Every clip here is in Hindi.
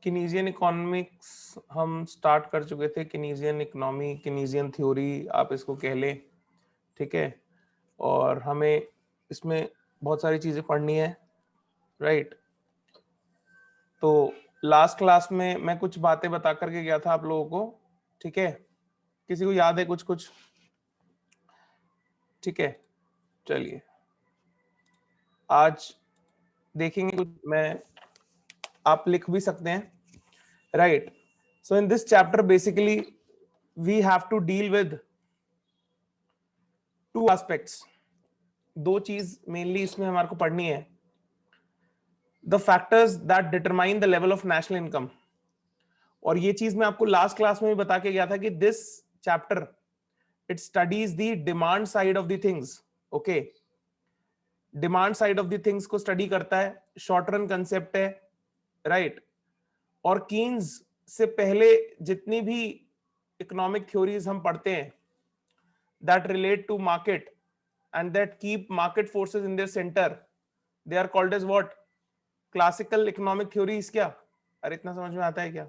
किनीजियन इकोनॉमिक्स हम स्टार्ट कर चुके थे, किनीजियन इकोनॉमी, किनीजियन थ्योरी आप इसको कह लें, ठीक है। और हमें इसमें बहुत सारी चीजें पढ़नी है, राइट। तो लास्ट क्लास में मैं कुछ बातें बता करके गया था आप लोगों को, ठीक है। किसी को याद है कुछ कुछ? ठीक है, चलिए आज देखेंगे कुछ। मैं आप लिख भी सकते हैं, right. So in this chapter basically we have to deal with two aspects. दो चीज मेनली इसमें हमारे को पढ़नी है। The factors that determine the level of national income. और ये चीज मैं आपको लास्ट क्लास में भी बता के गया था कि this chapter it studies the demand side of the things. Okay, demand side of the things को स्टडी करता है, शॉर्ट रन कंसेप्ट है, राइट। और कीन्स से पहले जितनी भी इकोनॉमिक थ्योरीज हम पढ़ते हैं that relate to market and that keep market forces in their center, they are called as what? Classical economic theories। क्या अरे इतना समझ में आता है क्या?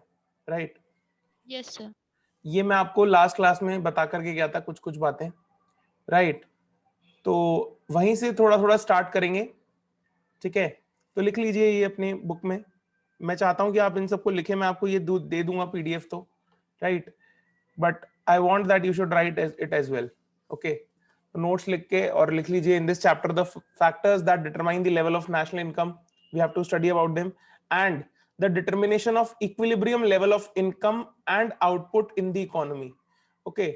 Right, yes sir. ये मैं आपको लास्ट क्लास में बता करके गया था कुछ कुछ बातें, राइट। तो वहीं से थोड़ा थोड़ा स्टार्ट करेंगे, ठीक है। तो लिख लीजिए ये अपनी बुक में। मैं चाहता हूं कि आप इन सबको लिखे, मैं आपको ये दे दूंगा पीडीएफ तो, right. But I want that you should write it as well. Okay, notes लिख के और लिख लीजिए। In this chapter the factors that determine the level of national income, we have to study about them, and the determination of equilibrium level of income and output in the economy. Okay,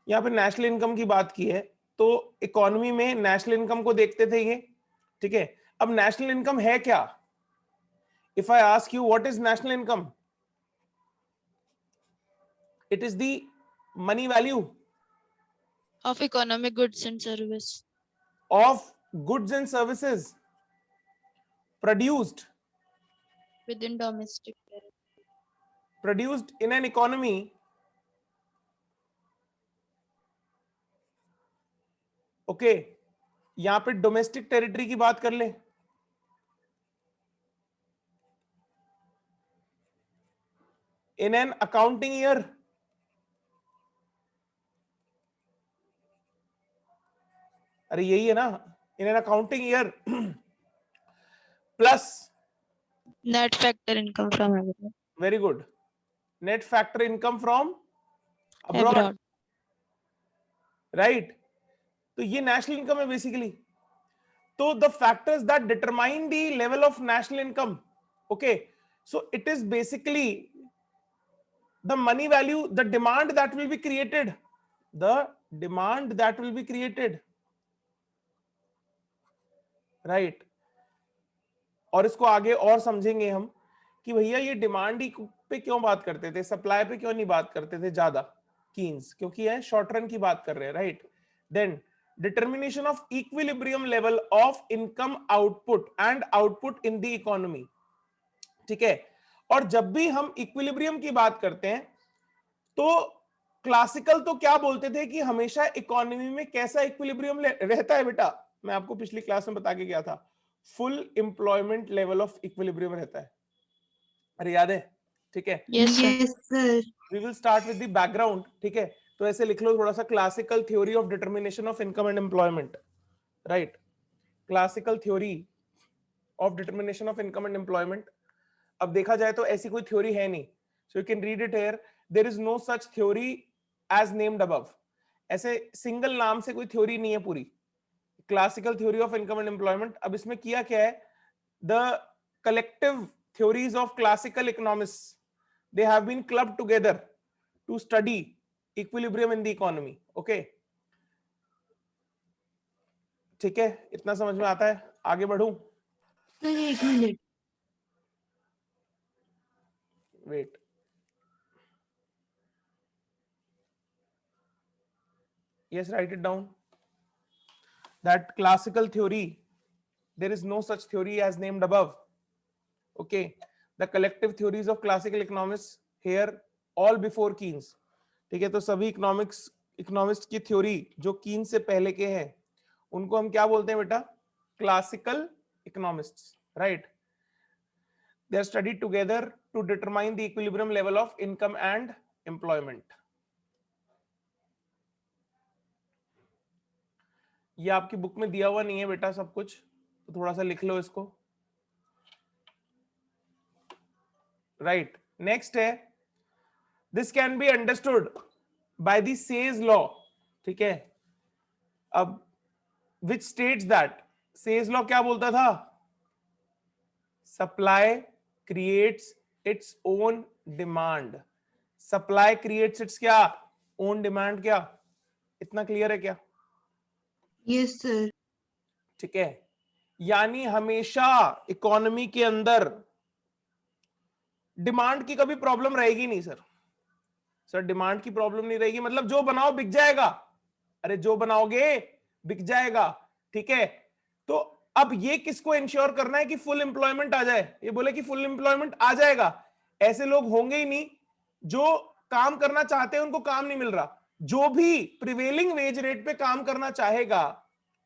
यहाँ पे नेशनल इनकम की बात की है, तो इकोनॉमी में नेशनल इनकम को देखते थे ये, ठीक है। अब नेशनल इनकम है क्या? If I ask you what is national income, it is the money value of economic goods and service of goods and services produced with in domestic in an economy okay. यहां पे डोमेस्टिक टेरिटरी की बात कर ले, in an accounting year, अरे यही है ना, in an accounting year plus net factor income from abroad very good net factor income from abroad, abroad right। तो ये नेशनल इनकम है बेसिकली। तो the factors that determine the level of national income, okay, so it is basically the money value, the demand that will be created, the demand that will be created, right। और इसको आगे और समझेंगे हम कि भैया ये डिमांड ही पे क्यों बात करते थे, सप्लाई पे क्यों नहीं बात करते थे ज्यादा कीन्स, क्योंकि ये शॉर्ट रन की बात कर रहे हैं, right. Then determination of equilibrium level of income output and output in the economy, ठीक है। और जब भी हम इक्विलिब्रियम की बात करते हैं तो क्लासिकल तो क्या बोलते थे कि हमेशा इकोनॉमी में कैसा इक्विलिब्रियम रहता है बेटा, मैं आपको पिछली क्लास में बता के गया था, full employment level of equilibrium रहता है। अरे याद है, ठीक है। Yes sir. We will start with the background, ठीक है। तो ऐसे लिख लो थोड़ा सा, classical theory of determination of income and employment, right. Classical theory of determination of income and employment. अब देखा जाए तो ऐसी कोई थ्योरी है नहीं, so you can read it here. There is no such theory as named above. ऐसे सिंगल नाम से कोई थ्योरी नहीं है पूरी, classical theory of income and employment. अब इसमें किया क्या है, the collective theories of classical economists, they have been clubbed together to study equilibrium in the economy. Okay, ठीक है, इतना समझ में आता है? आगे बढ़ूं? एक minute. Wait, yes, write it down, that classical theory, there is no such theory as named above, okay। The collective theories of classical economists here, all before Keynes, ठीक है। तो सभी इकोनॉमिस्ट की थ्योरी जो कीन्स से पहले के हैं उनको हम क्या बोलते हैं बेटा? Classical economists, right. they are studied together to determine the equilibrium level of income and employment. ये आपकी बुक में दिया हुआ नहीं है बेटा सब कुछ, तो थोड़ा सा लिख लो इसको, राइट। नेक्स्ट है, this can be understood by the sage law, ठीक है। अब which states that, says law क्या बोलता था, supply creates its own demand, supply creates it's क्या, ओन डिमांड। क्या इतना क्लियर है क्या? Yes sir. ठीक है, यानी हमेशा इकोनॉमी के अंदर डिमांड की कभी प्रॉब्लम रहेगी नहीं सर। सर डिमांड की प्रॉब्लम नहीं रहेगी मतलब जो बनाओ बिक जाएगा, अरे जो बनाओगे बिक जाएगा, ठीक है। तो अब ये किसको इंश्योर करना है कि फुल एम्प्लॉयमेंट आ जाए, ये बोले कि फुल एम्प्लॉयमेंट आ जाएगा, ऐसे लोग होंगे ही नहीं जो काम करना चाहते हैं उनको काम नहीं मिल रहा। जो भी प्रिवेलिंग वेज रेट पे काम करना चाहेगा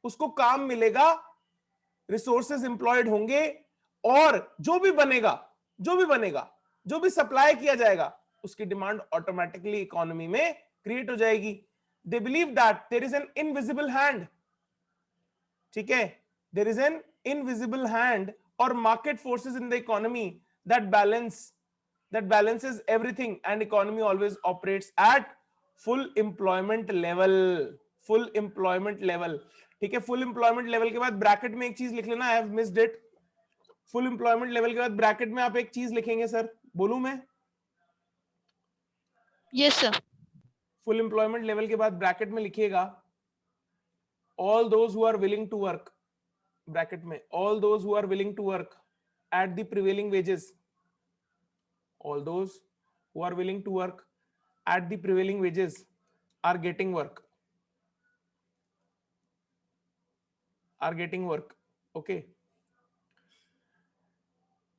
उसको काम मिलेगा, रिसोर्सेज इंप्लॉयड होंगे, और जो भी बनेगा जो भी सप्लाई किया जाएगा उसकी डिमांड ऑटोमेटिकली इकोनॉमी में क्रिएट हो जाएगी। They believe that there is an invisible hand, ठीक है, there is an invisible hand और market forces in the economy that balances everything and economy always operates at full employment level, ठीक है। फुल एम्प्लॉयमेंट लेवल के बाद ब्रैकेट में एक चीज लिख लेना, I have missed it. Full employment level के बाद ब्रैकेट में आप एक चीज लिखेंगे सर, बोलूं मैं? Yes, sir. Full employment level के बाद ब्रैकेट में लिखिएगा all those who are willing to work, bracket में all those who are willing to work at the prevailing wages, all those who are willing to work at the prevailing wages are getting work, okay।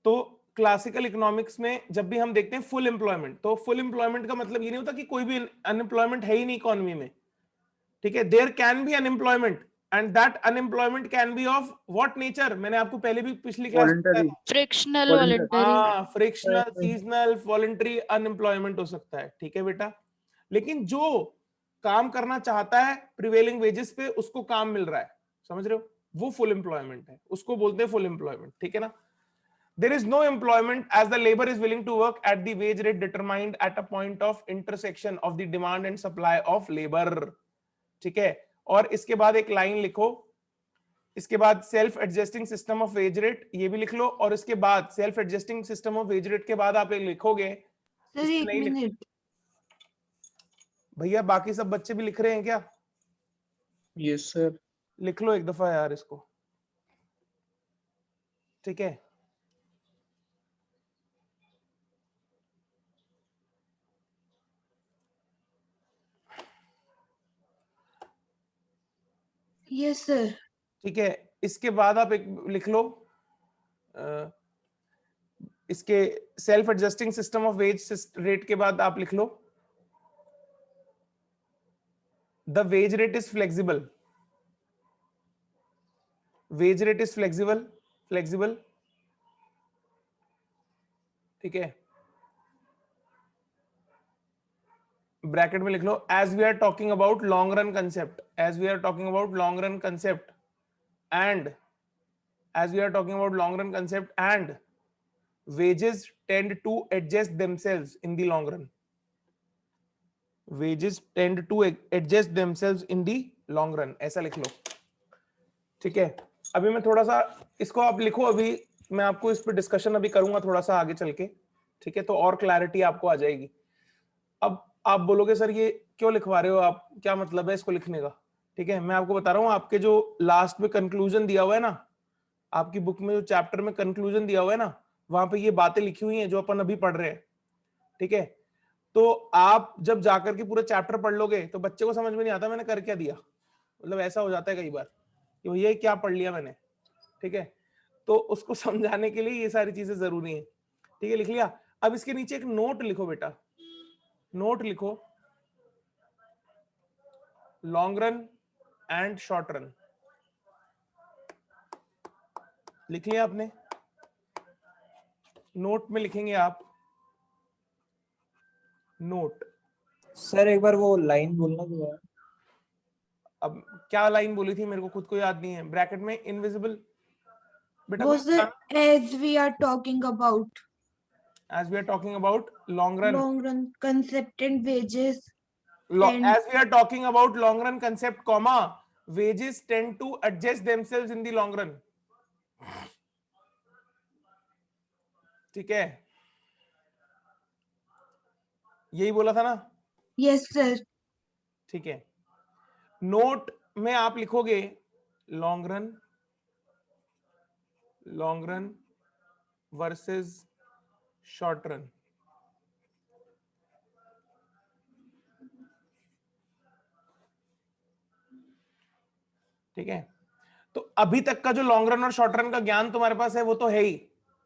तो क्लासिकल इकोनॉमिक्स में जब भी हम देखते हैं फुल एम्प्लॉयमेंट, तो फुल एम्प्लॉयमेंट का मतलब ये नहीं होता कि कोई भी अनएम्प्लॉयमेंट है ही नहीं इकोनॉमी में, ठीक है। There can be unemployment and that unemployment can be of what nature, मैंने आपको पहले भी पिछली क्लास में बताया, Frictional, Voluntary. voluntary. Frictional, seasonal, voluntary unemployment हो सकता है, ठीक है बेटा। लेकिन जो काम करना चाहता है प्रिवेलिंग वेजेस पे उसको काम मिल रहा है, समझ रहे हो, वो फुल एम्प्लॉयमेंट है, उसको बोलते हैं फुल एम्प्लॉयमेंट, ठीक है ना। There is no employment as the labor is willing to work at the wage rate determined at a point of intersection of the demand and supply of labor, ठीक है। और इसके बाद एक लाइन लिखो, इसके बाद self adjusting system of wage rate, ये भी लिख लो, और इसके बाद self adjusting system of wage rate के बाद आप एक लिखोगे, सर एक मिनट, भैया बाकी सब बच्चे भी लिख रहे हैं क्या? Yes sir. लिख लो एक दफा यार इसको, ठीक है। Yes sir. ठीक है, इसके बाद आप एक लिख लो, इसके self adjusting system of wage rate के बाद आप लिख लो the wage rate is flexible, wage rate is flexible, ठीक है। ब्रैकेट में लिख लो as we are talking about long run concept, as we are talking about long run concept and as we are talking about long run concept and wages tend to adjust themselves in the long run, wages tend to adjust themselves in the long run, ऐसा लिख लो, ठीक है। अभी मैं थोड़ा सा इसको आप लिखो, अभी मैं आपको इस पे डिस्कशन अभी करूंगा थोड़ा सा आगे चल के, ठीक है, तो और क्लैरिटी आपको आ जाएगी। अब आप बोलोगे सर ये क्यों लिखवा रहे हो आप, क्या मतलब है इसको लिखने का, ठीक है। मैं आपको बता रहा हूँ, आपके जो लास्ट में कंक्लूजन दिया हुआ है ना, आपकी बुक में जो चैप्टर में कंक्लूजन दिया हुआ है ना, वहां पे ये बातें लिखी हुई हैं जो अपन अभी पढ़ रहे हैं, ठीक है। तो आप जब जाकर के पूरा चैप्टर पढ़ लोगे तो बच्चे को समझ में नहीं आता मैंने कर क्या दिया, मतलब ऐसा हो जाता है कई बार कि भैया क्या पढ़ लिया मैंने, ठीक है। तो उसको समझाने के लिए ये सारी चीजें जरूरी है, ठीक है। लिख लिया? अब इसके नीचे एक नोट लिखो बेटा, नोट लिखो long run and short run, लिख लिया आपने? नोट में लिखेंगे आप, नोट। सर एक बार वो लाइन बोलना दोबारा। अब क्या लाइन बोली थी मेरे को खुद को याद नहीं है, ब्रैकेट में इनविजिबल बेटा वो कुछ sir as we are talking about as we are talking about long run, long run concept and wages and as we are talking about long run concept comma wages tend to adjust themselves in the long run, ठीक है, यही बोला था ना? yes sir, ठीक है, नोट में आप लिखोगे long run versus short run. ठीक है, तो अभी तक का जो लॉन्ग रन और शॉर्ट रन का ज्ञान तुम्हारे पास है वो तो है ही,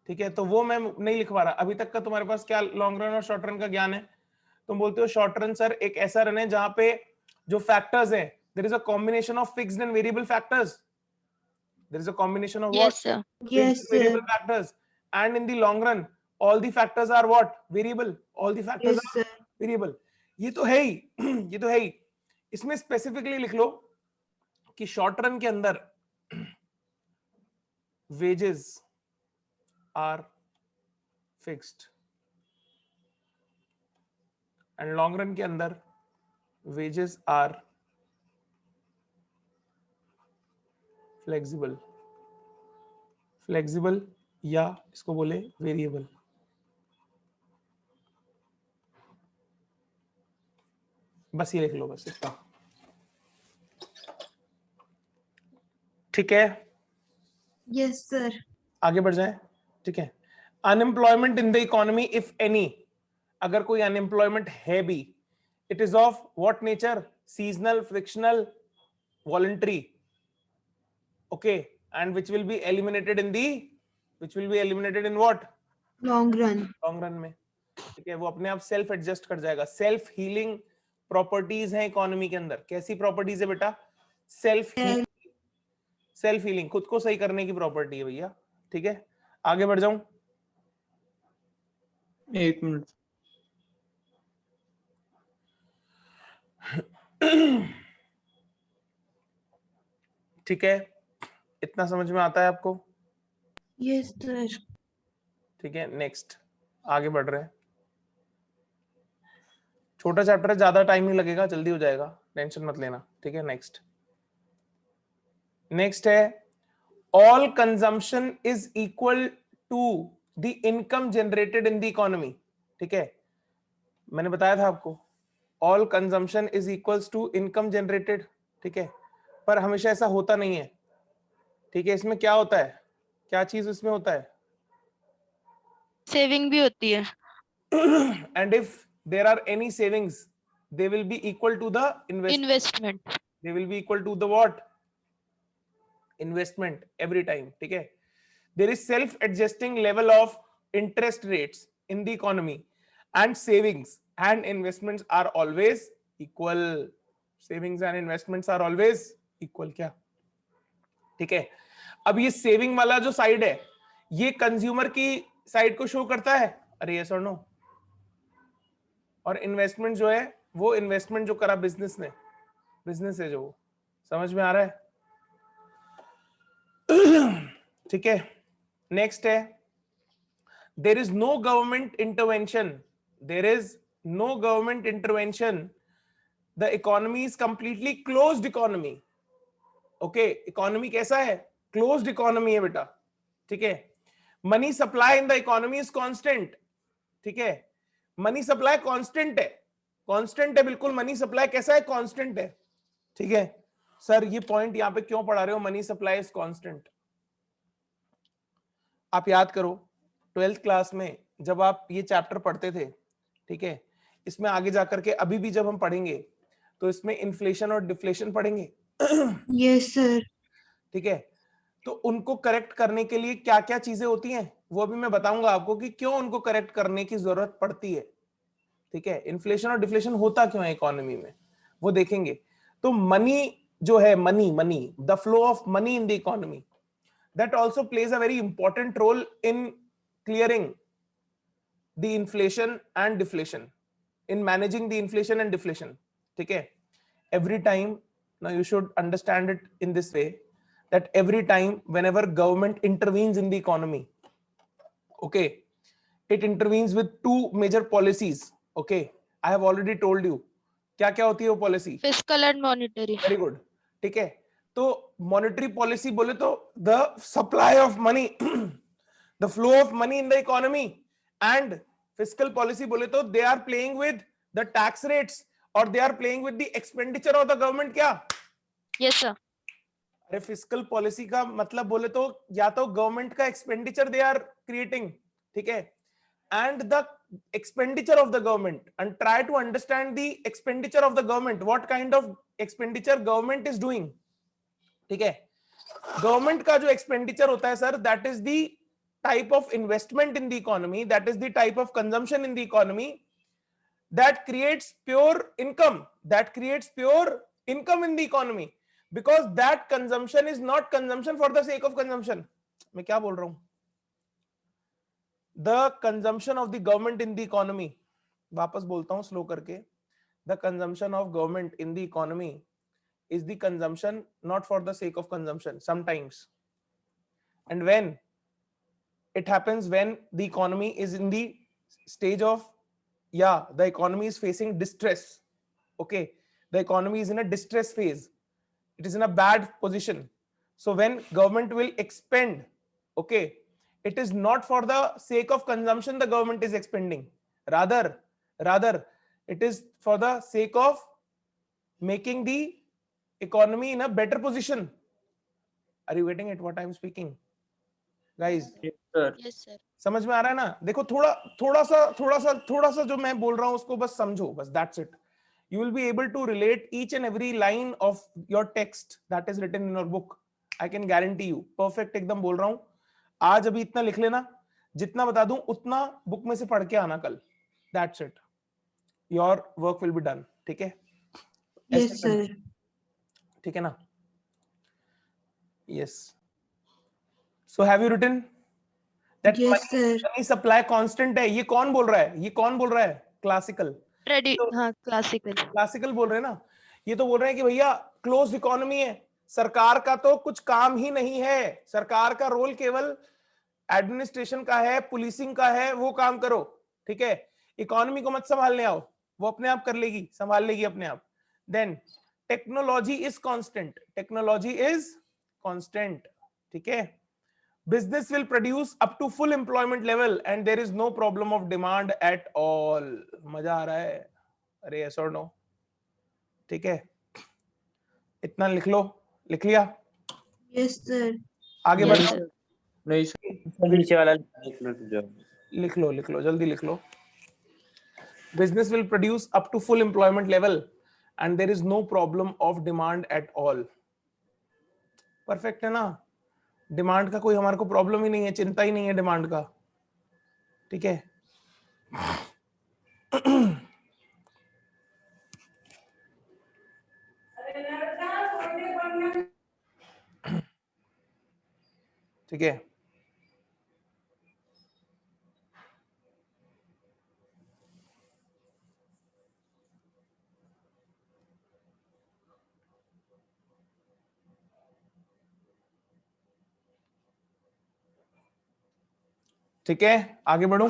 ठीक है, तो वो मैं नहीं लिखवा रहा। अभी तक का तुम्हारे पास क्या लॉन्ग रन और शॉर्ट रन का ज्ञान है? तुम बोलते हो शॉर्ट रन सर एक ऐसा रन है जहां पे जो फैक्टर्स है, there is a combination of fixed and variable factors, there is a combination of Yes, sir. yes sir, variable factors, and in the long run all the factors are what? Variable, all the factors yes are sir, variable। ये तो है ही ये तो है ही। इसमें स्पेसिफिकली लिख लो कि शॉर्ट रन के अंदर wages are fixed and long run के अंदर wages are flexible, फ्लेक्सिबल या इसको बोले वेरिएबल। बस ये लिख लो बस इतना, ठीक है, yes sir, आगे बढ़ जाए। ठीक है, unemployment in the economy if any, अगर कोई अनएम्प्लॉयमेंट है भी, it is of what nature? Seasonal, frictional, voluntary, okay, and which will be eliminated in the, which will be eliminated in what? long run, long run में, ठीक है, वो अपने आप सेल्फ एडजस्ट कर जाएगा। सेल्फ हीलिंग प्रॉपर्टीज हैं इकोनॉमी के अंदर। कैसी प्रॉपर्टीज है बेटा? सेल्फ हीलिंग, सेल्फ हीलिंग, खुद को सही करने की प्रॉपर्टी है भैया। ठीक है, आगे बढ़ जाऊं? एक मिनट, ठीक है, इतना समझ में आता है आपको? yes sir, ठीक है, नेक्स्ट आगे बढ़ रहे हैं। छोटा चैप्टर है, ज्यादा टाइम नहीं लगेगा, जल्दी हो जाएगा, टेंशन मत लेना। ठीक है, नेक्स्ट है all consumption is equal to the income generated in the economy. ठीक है, मैंने बताया था आपको all consumption is equals to income generated. ठीक है, पर हमेशा ऐसा होता नहीं है। ठीक है, इसमें क्या होता है, क्या चीज इसमें होता है? सेविंग भी होती है। and if there are any savings, they will be equal to the investment. they will be equal to the what? Investment every time। ठीक है, there is self adjusting level of interest rates in the economy and savings and investments are always equal। savings and investments are always equal क्या? ठीक है, अब ये सेविंग वाला जो साइड है ये कंज्यूमर की साइड को शो करता है, अरे यस और नो, और इन्वेस्टमेंट जो है वो इन्वेस्टमेंट जो करा बिजनेस ने, बिजनेस है जो, समझ में आ रहा है? ठीक है, नेक्स्ट है there is no government intervention, there is no government intervention, the economy is completely closed economy. Okay, economy कैसा है? क्लोज्ड इकोनॉमी है बेटा। ठीक है, money supply in the economy is constant. ठीक है, मनी सप्लाई कांस्टेंट है, कांस्टेंट है बिल्कुल, मनी सप्लाई कैसा है? कांस्टेंट है। ठीक है सर, ये पॉइंट यहां पे क्यों पढ़ा रहे हो, मनी सप्लाई इज कांस्टेंट? आप याद करो 12th क्लास में जब आप ये चैप्टर पढ़ते थे, ठीक है, इसमें आगे जाकर के अभी भी जब हम पढ़ेंगे तो इसमें इन्फ्लेशन और डिफ्लेशन पढ़ेंगे। yes sir, ठीक है, तो उनको करेक्ट करने के लिए क्या क्या चीजें होती हैं वो अभी मैं बताऊंगा आपको कि क्यों उनको करेक्ट करने की जरूरत पड़ती है। ठीक है, इन्फ्लेशन और डिफ्लेशन होता क्यों है इकोनॉमी में, वो देखेंगे। तो मनी जो है, money the flow of money in the economy, that also plays a very important role in clearing the inflation and deflation, in managing the inflation and deflation. ठीक है, every time, now you should understand it in this way, that every time whenever government intervenes in the economy, okay, it intervenes with two major policies. Okay, I have already told you क्या क्या होती है वो policy. Fiscal and monetary. Very good. ठीक है, तो मॉनेटरी पॉलिसी बोले तो the supply of money, the flow of money in the economy, and fiscal policy बोले तो they are playing with the tax rates और they are playing with the expenditure of the government. क्या? Yes, sir. अरे फिस्कल पॉलिसी का मतलब बोले तो या तो गवर्नमेंट का एक्सपेंडिचर दे आर क्रिएटिंग, ठीक है, and the expenditure of the government, and try to understand the expenditure of the government, what kind of expenditure government is doing. ठीक है, गवर्नमेंट का जो एक्सपेंडिचर होता है sir, that is the type of investment in the economy, that is the type of consumption in the economy that creates pure income, that creates pure income in the economy, because that consumption is not consumption for the sake of consumption. मैं क्या बोल रहा हूं? The consumption of the government in the economy, वापस बोलता हूं स्लो करके, the consumption of government in the economy is the consumption not for the sake of consumption sometimes, and when it happens, when the economy is in the stage of, yeah, the economy is facing distress. Okay, the economy is in a distress phase, it is in a bad position. So when government will expend, okay, it is not for the sake of consumption the government is expending, rather it is for the sake of making the economy in a better position. Are you getting it what I am speaking, guys? Yes, sir. Yes, sir. समझ में आ रहा है ना? देखो थोड़ा सा जो मैं बोल रहा हूं उसको बस समझो, बस that's it. You will be able to relate each and every line of your text that is written in your book. I can guarantee you, perfect एकदम बोल रहा हूं. आज अभी इतना लिख लेना, जितना बता दूं उतना बुक में से पढ़ के आना कल. That's it. Your work will be done. ठीक है? Yes, sir. ठीक है ना? Yes. So have you written that Yes, sir. money supply constant है? ये कौन बोल रहा है? ये कौन बोल रहा है? Classical. हाँ, classical. क्लासिकल बोल रहे हैं ना. ये तो बोल रहे हैं कि भैया क्लोज इकोनॉमी है, सरकार का तो कुछ काम ही नहीं है, सरकार का रोल केवल एडमिनिस्ट्रेशन का है, पुलिसिंग का है, वो काम करो. ठीक है, इकोनॉमी को मत संभालने आओ, वो अपने आप कर लेगी, संभाल लेगी अपने आप. Then technology is constant, technology is constant. ठीक है, business will produce up to full employment level and there is no problem of demand at all. मजा आ रहा है? अरे yes or no? ठीक है, इतना लिख लो. लिख लिया? Yes, sir. आगे Yes, बढ़ो. sir. नहीं सर, नीचे वाला लिख लो जल्दी लिख लो. Business will produce up to full employment level and there is no problem of demand at all. Perfect है ना? डिमांड का कोई हमारे को प्रॉब्लम ही नहीं है, चिंता ही नहीं है डिमांड का. ठीक है, ठीक है. ठीक है, आगे बढ़ूं.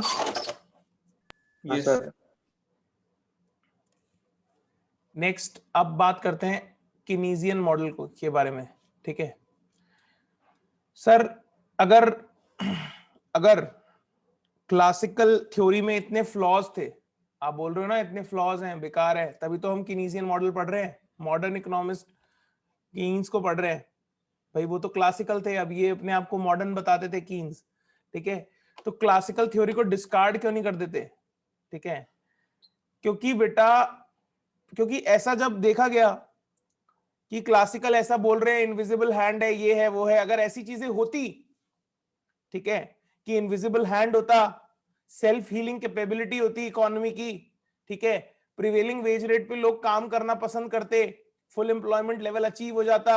Yes sir. नेक्स्ट अब बात करते हैं कीनेसियन मॉडल को के बारे में. ठीक है सर, अगर क्लासिकल थ्योरी में इतने फ्लॉज थे, आप बोल रहे हो ना इतने फ्लॉज हैं, बेकार है, तभी तो हम कीनेसियन मॉडल पढ़ रहे हैं, मॉडर्न इकोनॉमिस्ट कीन्स को पढ़ रहे हैं. भाई वो तो क्लासिकल थे, अब ये अपने आप को मॉडर्न बताते थे कीन्स. ठीक है, तो क्लासिकल थ्योरी को डिस्कार्ड क्यों नहीं कर देते? ठीक है, क्योंकि ऐसा जब देखा गया कि क्लासिकल ऐसा बोल रहे हैं इनविजिबल हैंड है, ये है वो है, अगर ऐसी चीजें होती, ठीक है, कि इनविजिबल हैंड होता, सेल्फ हीलिंग कैपेबिलिटी होती इकोनॉमी की, ठीक है, प्रिवेलिंग वेज रेट पे लोग काम करना पसंद करते, फुल एम्प्लॉयमेंट लेवल अचीव हो जाता,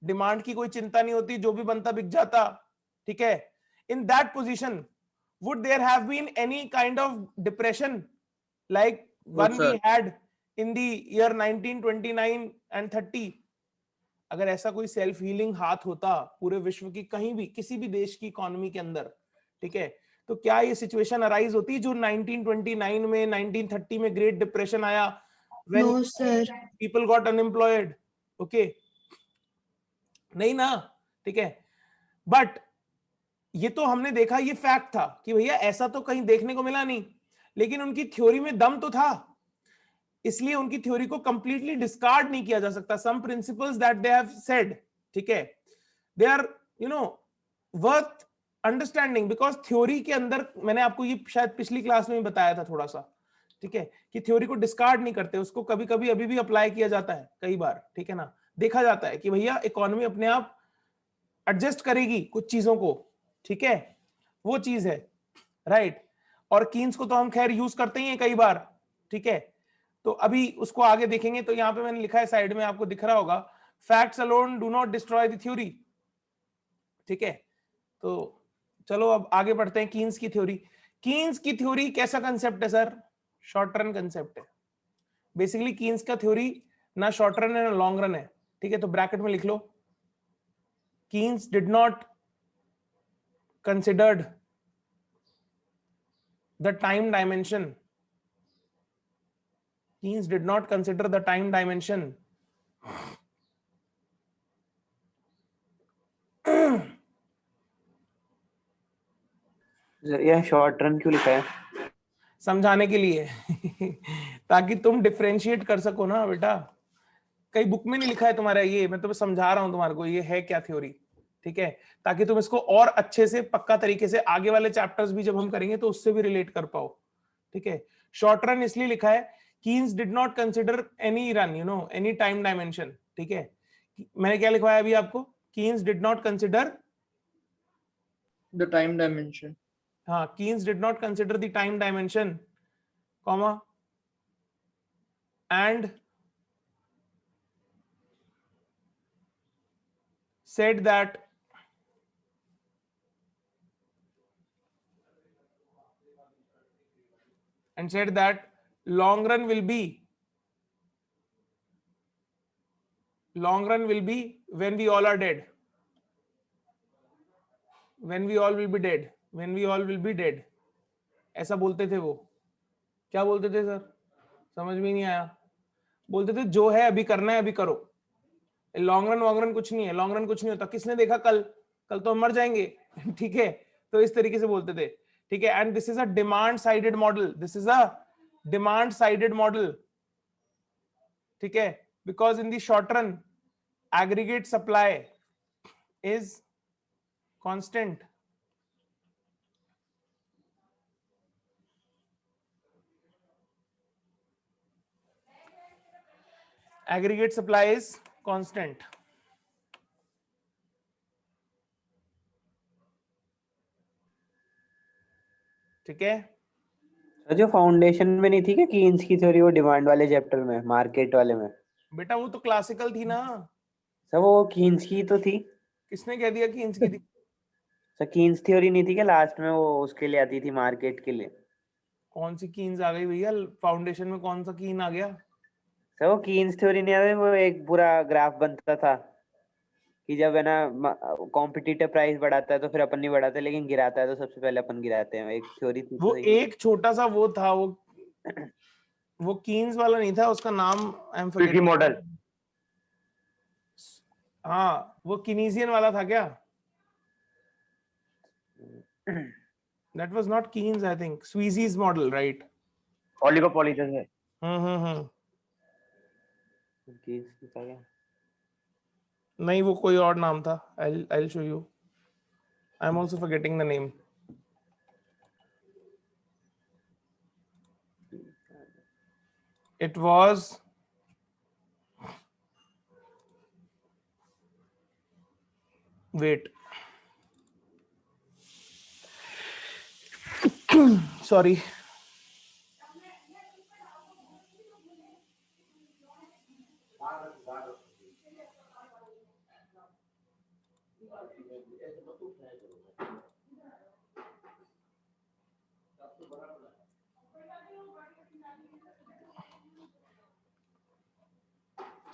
डिमांड की कोई चिंता नहीं होती, जो भी बनता बिक जाता. ठीक है, in that position would there have been any kind of depression like No, one sir. we had in the year 1929 and 30? अगर ऐसा कोई सेल्फ हीलिंग हाथ होता पूरे विश्व की कहीं भी किसी भी देश की इकोनॉमी के अंदर, ठीक है, तो क्या ये सिचुएशन अराइज होती जो 1929 में 1930 में ग्रेट डिप्रेशन आया when No, sir. people got unemployed? Okay नहीं ना, ठीक है. बट ये तो हमने देखा, ये फैक्ट था कि भैया ऐसा तो कहीं देखने को मिला नहीं, लेकिन उनकी थ्योरी में दम तो था, इसलिए उनकी थ्योरी को कंप्लीटली डिस्कार्ड नहीं किया जा सकता. Some principles that they have said, ठीक है, they are worth understanding, because theory के अंदर मैंने आपको ये शायद पिछली क्लास में ही बताया था थोड़ा सा, ठीक है, कि थ्योरी को डिस्कार्ड नहीं करते, उसको कभी कभी अभी भी अप्लाई किया जाता है कई बार, ठीक है ना. देखा जाता है कि भैया इकोनॉमी अपने आप एडजस्ट करेगी कुछ चीजों को, ठीक है, वो चीज है, राइट. और कीन्स को तो हम खैर यूज करते ही हैं कई बार, ठीक है. तो अभी उसको आगे देखेंगे. तो यहां पे मैंने लिखा है साइड में, आपको दिख रहा होगा, facts alone do not destroy the theory, ठीक है. तो चलो अब आगे बढ़ते हैं. कीन्स की थ्योरी. कीन्स की थ्योरी कैसा कंसेप्ट है सर? शॉर्ट रन कंसेप्ट है बेसिकली. कीन्स का थ्योरी ना शॉर्ट रन है ना लॉन्ग रन है, ठीक है. तो ब्रैकेट में लिख लो, Keynes did not considered the time dimension. Keynes did not consider the time dimension. यह शॉर्ट रन क्यों लिखा है? समझाने के लिए ताकि तुम डिफरेंशिएट कर सको ना बेटा. कई बुक में नहीं लिखा है तुम्हारा ये, मैं तुम्हें समझा रहा हूं तुम्हारे को ये है क्या थ्योरी, ठीक है, ताकि तुम इसको और अच्छे से पक्का तरीके से आगे वाले चैप्टर्स भी जब हम करेंगे तो उससे भी रिलेट कर पाओ, ठीक है. शॉर्ट रन इसलिए लिखा है, Keynes did not consider any run, any time dimension, ठीक है. मैंने क्या लिखवाया अभी आपको? Keynes did not consider The time dimension. Keynes did not consider the time dimension, comma, and said that long run will be when we all are dead. When we all will be dead. When we all will be dead. ऐसा बोलते थे वो. क्या बोलते थे सर? समझ में नहीं आया. बोलते थे जो है अभी करना है अभी करो. लॉन्ग रन कुछ नहीं है. लॉन्ग रन कुछ नहीं होता. किसने देखा कल तो हम मर जाएंगे, ठीक है. तो इस तरीके से बोलते थे, ठीक है. And this is a demand sided model. This is a demand sided model, ठीक है. Because in the short run aggregate supply is constant. Aggregate supply is constant. ठीक है. जो फाउंडेशन में नहीं थी क्या कीन्स की थ्योरी, वो डिमांड वाले चैप्टर में, मार्केट वाले में? बेटा वो तो क्लासिकल थी ना. सर वो कीन्स की तो थी. किसने कह दिया कि कीन्स की थी? सर कीन्स थ्योरी नहीं थी क्या लास्ट में, वो उसके लिए आती थी, मार्केट के लिए? कौन सी कीन्स आ गई भैया? फाउंडेशन में कौन सा कीन आ गया? सर वो कीन्स थ्योरी नहीं आती, वो एक पूरा ग्राफ बनता था कि जब है ना कॉम्पिटिटिव प्राइस बढ़ाता है तो फिर अपन नहीं बढ़ाते, लेकिन गिराता है तो सबसे पहले अपन गिराते हैं. एक थ्योरी थी वो तो एक छोटा सा वो था, वो कीन्स वाला नहीं था, उसका नाम आई एम क्विकी मॉडल. हाँ वो किनीजियन वाला था क्या? That was not Keynes, I think. Sweezy's model, right? Oligopoly है. कीन्स लिखा गया. नहीं वो कोई और नाम था. I'll show you. I'm also forgetting the name. It was wait. Sorry.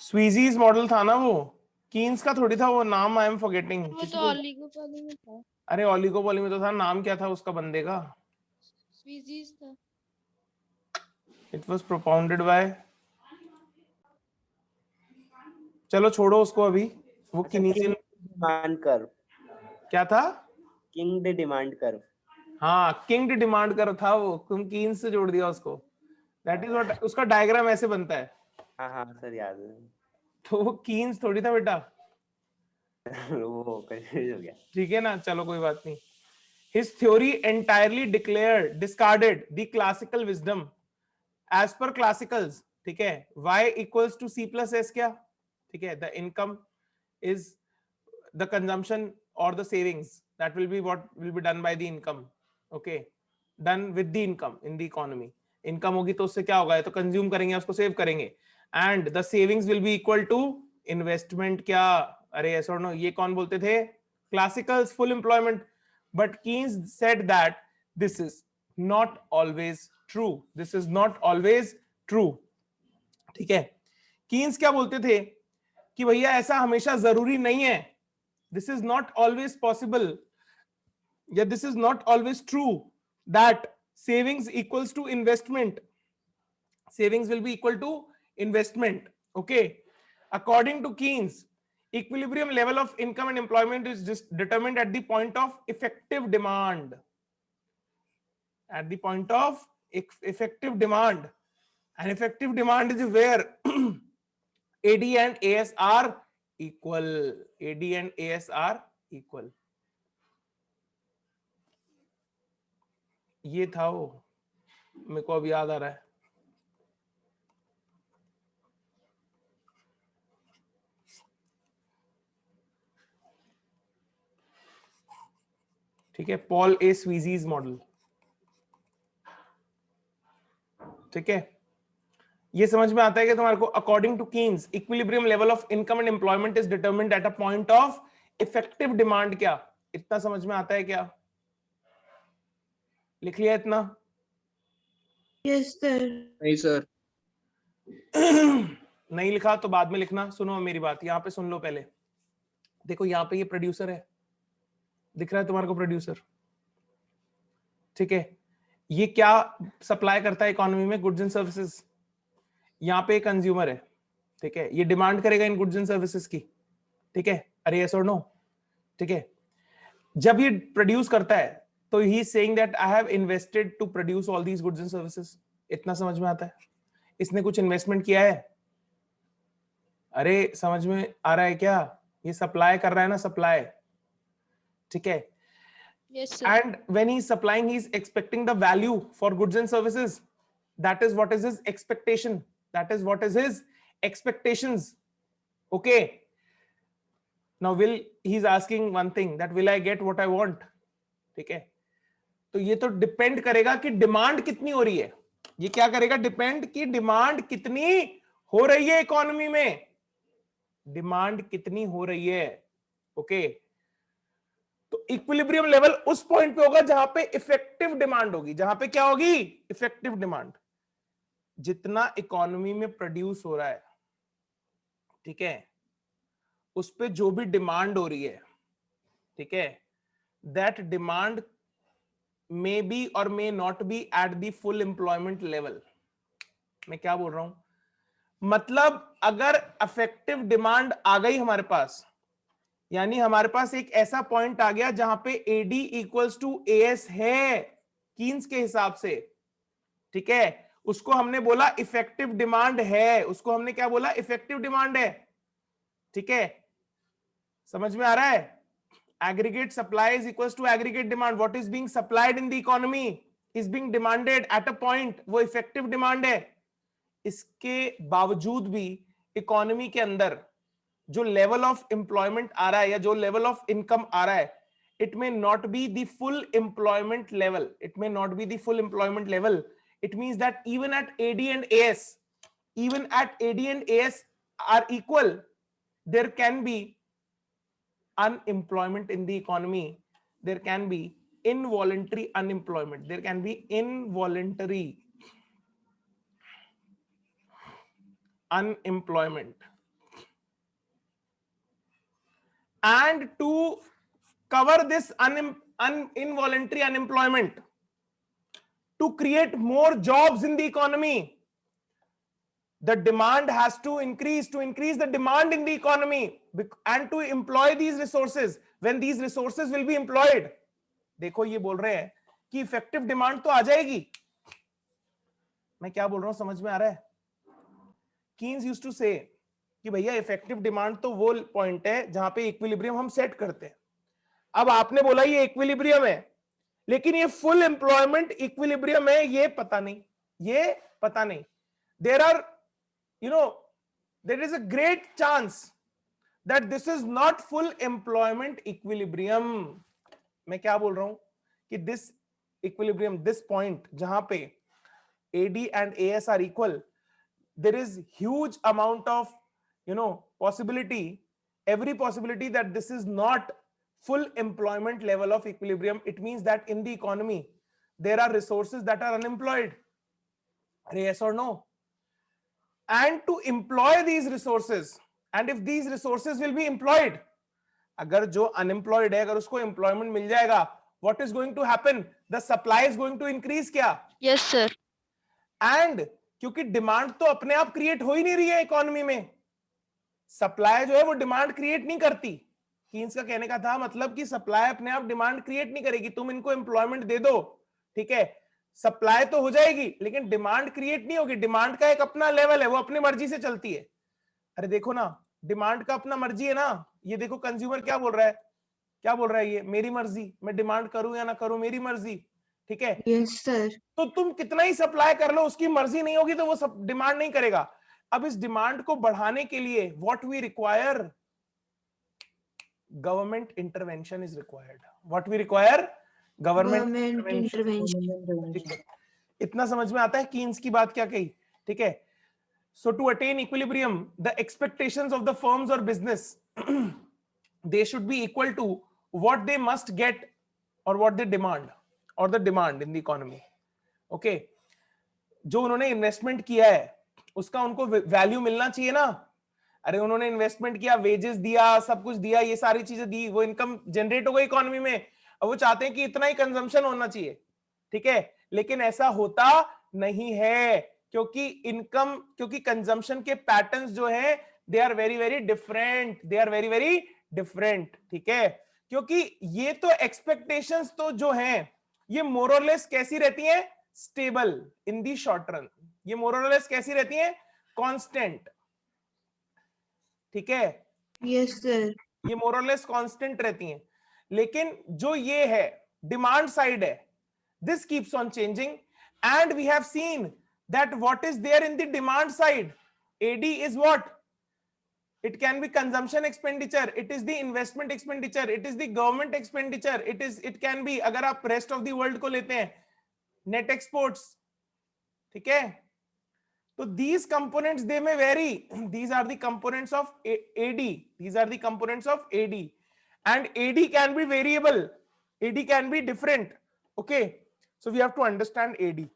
Sweezy's model था ना वो, कीन्स का थोड़ी था वो, नाम आई एम फॉरगेटिंग। वो तो ओलिगोपोली में था, अरे ओलिगोपोली में तो था, नाम क्या था उसका बंदे का? स्पीसीज था। इट वाज प्रोपाउंडेड बाय, चलो छोड़ो उसको अभी, वो कीनीसियन डिमांड कर्व, क्या था? King demand curve. हाँ, किंग डिमांड कर था वो, तुम कीन्स से जोड़ दिया उसको। दैट इज व्हाट, उसका डायग्राम ऐसे बनता है। हाँ हाँ सर याद है। तो वो कीन्स थोड़ी था बेटा, वो कंफ्यूज हो गया। ठीक है ना, चलो कोई बात नहीं। His theory entirely discarded the classical wisdom. As per classicals, ठीक है, y equals to c plus s क्या, ठीक है, the income is the consumption or the savings, that will be what will be done by the income, okay, done with the income in the economy. income होगी तो उससे क्या होगा, तो कंज्यूम करेंगे, उसको सेव करेंगे, and the savings will be equal to investment क्या, अरे yes or no, ये कौन बोलते थे? classicals, full employment. But Keynes said that this is not always true, this is not always true, ठीक है। कीन्स क्या बोलते थे कि भैया ऐसा हमेशा जरूरी नहीं है, this is not always possible, yeah, this is not always true that savings equals to investment, savings will be equal to investment, okay. According to Keynes, equilibrium level of income and employment is just determined at the point of effective demand, at the point of effective demand, and effective demand is where AD and AS are equal, AD and AS are equal. ये था वो, मेरे को अब याद आ रहा है। ठीक है, पॉल ए स्वीजीज मॉडल, ठीक है। ये समझ में आता है कि तुम्हारे को, according to Keynes, equilibrium level of income and employment is determined at a point of effective demand, क्या इतना समझ में आता है क्या? लिख लिया इतना? Yes, sir. नहीं सर। नहीं लिखा तो बाद में लिखना। सुनो मेरी बात, यहाँ पे सुन लो पहले। देखो यहाँ पे ये प्रोड्यूसर है, दिख रहा है तुम्हारे को प्रोड्यूसर, ठीक है। ये क्या सप्लाई करता है इकोनॉमी में? Goods and services. यहाँ पे कंज्यूमर है, ठीक है, ये डिमांड करेगा इन गुड्स एंड सर्विसेज की, ठीक है। अरे यस और नो, ठीक है। जब ये प्रोड्यूस करता है तो he is saying that I have invested to produce all these goods and services. इतना समझ में आता है? इसने कुछ इन्वेस्टमेंट किया है? अरे समझ में आ रहा है क्या? ये सप्लाई कर रहा है ना, सप्लाई, ठीक है। Yes, sir. And when he's supplying, he's expecting the value for goods and services. That is what is his expectation. That is what is his expectations. Okay. Now he's asking one thing, that will I get what I want? ठीक है। तो ये तो डिपेंड करेगा कि डिमांड कितनी हो रही है। ये क्या करेगा? डिपेंड कि डिमांड कितनी हो रही है इकोनॉमी में, डिमांड कितनी हो रही है, ओके। तो इक्विलिब्रियम लेवल उस पॉइंट पे होगा जहां पे इफेक्टिव डिमांड होगी। जहां पे क्या होगी? Effective demand. जितना इकोनॉमी में प्रोड्यूस हो रहा है, ठीक है, उस पे जो भी डिमांड हो रही है, ठीक है, दैट डिमांड मे बी और मे not B at the full employment level. मैं क्या बोल रहा हूं? मतलब अगर इफेक्टिव डिमांड आ गई हमारे पास, यानी हमारे पास एक ऐसा पॉइंट आ गया जहां पे एडी इक्वल्स टू एएस है कीन्स के हिसाब से, ठीक है, उसको हमने बोला इफेक्टिव डिमांड है, उसको हमने क्या बोला? इफेक्टिव डिमांड है, ठीक है। समझ में आ रहा है? Aggregate supply is equals to aggregate demand. What is being supplied in the economy is being demanded at a point, वो इफेक्टिव डिमांड है। इसके बावजूद भी इकोनॉमी के अंदर जो लेवल ऑफ एम्प्लॉयमेंट आ रहा है या जो लेवल ऑफ इनकम आ रहा है, it may not be the full employment level, it may not be the full employment level. It means that even at AD and AS, even at AD and AS are equal, there can be unemployment in the economy, there can be involuntary unemployment. There can be involuntary unemployment. And to cover this involuntary unemployment, to create more jobs in the economy, the demand has to increase the demand in the economy and to employ these resources. When these resources will be employed, देखो ये बोल रहे हैं कि इफेक्टिव डिमांड तो आ जाएगी. मैं क्या बोल रहा हूं समझ में आ रहा है? कीन्स यूज्ड टू से कि भैया इफेक्टिव डिमांड तो वो पॉइंट है जहां पे इक्विलिब्रियम हम सेट करते हैं. अब आपने बोला ये इक्विलिब्रियम है, लेकिन ये फुल एम्प्लॉयमेंट इक्विलिब्रियम है ये पता नहीं. There are there is a great chance that this is not full employment equilibrium. मैं क्या बोल रहा हूं कि this equilibrium, this point जहां पे AD and AS are equal, there is huge amount of possibility, every possibility that this is not full employment level of equilibrium. It means that in the economy there are resources that are unemployed. Yes or no? And to employ these resources, and if these resources will be employed, अगर जो unemployed है अगर उसको employment मिल जाएगा, what is going to happen? The supply is going to increase क्या? Yes, sir. And क्योंकि demand तो अपने आप create हो ही नहीं रही है economy में, supply जो है वो demand create नहीं करती. कीन्स का कहने का था मतलब कि supply अपने आप demand create नहीं करेगी. तुम इनको employment दे दो, ठीक है, सप्लाई तो हो जाएगी लेकिन डिमांड क्रिएट नहीं होगी. डिमांड का एक अपना लेवल है, वो अपनी मर्जी से चलती है. अरे देखो ना, डिमांड का अपना मर्जी है ना. ये देखो कंज्यूमर क्या बोल रहा है, ये मेरी मर्जी, मैं डिमांड करूं या ना करूं मेरी मर्जी, ठीक है. Yes, sir. तो तुम कितना ही सप्लाई कर लो, उसकी मर्जी नहीं होगी तो वो सब डिमांड नहीं करेगा. अब इस डिमांड को बढ़ाने के लिए what we require, government intervention is required. What we require, government intervention. इतना समझ में आता है कीन्स की बात क्या कही, ठीक है. So to attain equilibrium, the expectations of the firms और business, they should be equal to what they must get और व्हाट दे डिमांड, और the demand in the economy. Okay, जो उन्होंने इन्वेस्टमेंट किया है उसका उनको वैल्यू मिलना चाहिए ना. अरे उन्होंने इन्वेस्टमेंट किया, वेजेस दिया, सब कुछ दिया, ये सारी चीजें दी, वो इनकम जनरेट हो गई इकोनॉमी में. अब वो चाहते हैं कि इतना ही कंजम्पशन होना चाहिए, ठीक है, लेकिन ऐसा होता नहीं है क्योंकि कंजम्पशन के पैटर्न्स जो है they are very very different, ठीक है. क्योंकि ये तो एक्सपेक्टेशंस तो जो हैं ये मोर और लेस कैसी रहती हैं, stable in the short run. ये मोर और लेस कैसी रहती हैं, कांस्टेंट, ठीक है. Yes, sir. ये मोर और लेस कांस्टेंट रहती हैं. लेकिन जो ये है डिमांड साइड है, this keeps on changing, and we have seen that what is there in the demand side, AD is what, it can be consumption expenditure, it is the investment expenditure, it is the government expenditure, it can be, अगर आप rest of the world को लेते हैं, net exports, ठीक है. तो these components they may vary. These are the components of AD, and AD can be variable, AD can be different. Okay, so we have to understand AD,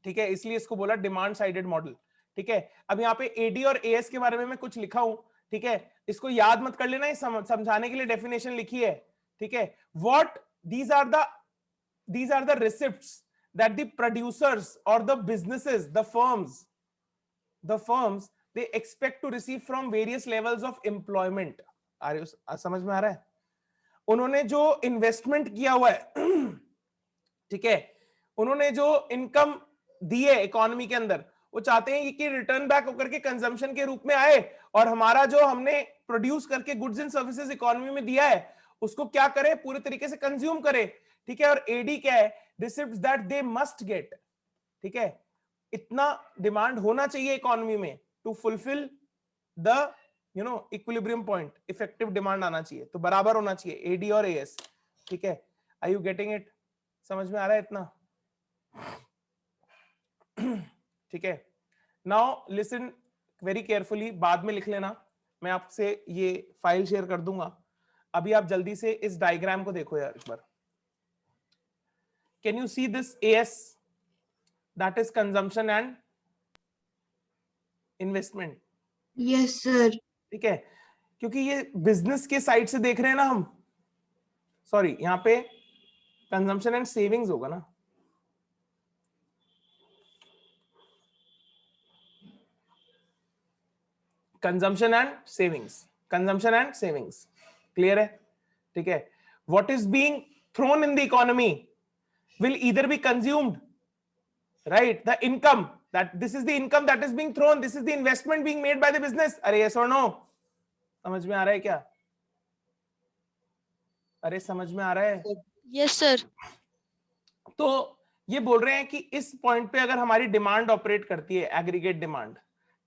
ठीक है. इसलिए इसको बोला डिमांड साइडेड मॉडल, ठीक है. अब यहाँ पे AD और AS के बारे में मैं कुछ लिखा हूं, ठीक है. इसको याद मत कर लेना, समझाने के लिए डेफिनेशन लिखी है, ठीक है. What these are the receipts that the producers or the businesses, the firms they expect to receive from various levels of employment. समझ में आ रहा है? उन्होंने जो इन्वेस्टमेंट किया हुआ है, ठीक है, उन्होंने जो इनकम दी है इकोनॉमी के अंदर, वो चाहते हैं कि रिटर्न बैक होकर के कंजम्पशन के रूप में आए, और हमारा जो हमने प्रोड्यूस करके गुड्स एंड सर्विसेज इकोनॉमी में दिया है उसको क्या करे, पूरे तरीके से कंज्यूम करे, ठीक है. और एडी क्या है, receipts that they must get, ठीक है. इतना डिमांड होना चाहिए इकोनॉमी में to fulfil the equilibrium point, effective demand आना चाहिए, तो बराबर होना चाहिए एडी और एएस, ठीक है. Are you getting it? समझ में आ रहा है इतना? ठीक है. नाउ लिसन वेरी केयरफुली, बाद में लिख लेना, मैं आपसे ये फाइल शेयर कर दूंगा. अभी आप जल्दी से इस डायग्राम को देखो यार एक बार, Can you see this AS? That is consumption and investment. Yes, sir. ठीक है, क्योंकि ये बिजनेस के साइड से देख रहे हैं ना हम. सॉरी, यहाँ पे कंजम्पशन एंड सेविंग्स होगा ना. Consumption and savings, consumption and savings. Clear है? ठीक है. What is being thrown in the economy will either be consumed, right? The income, that this is the income that is being thrown, this is the investment being made by the business. अरे yes or no? समझ में आ रहा है क्या? अरे समझ में आ रहा है? Yes, sir. तो ये बोल रहे हैं कि इस पॉइंट पे अगर हमारी डिमांड ऑपरेट करती है, एग्रीगेट डिमांड,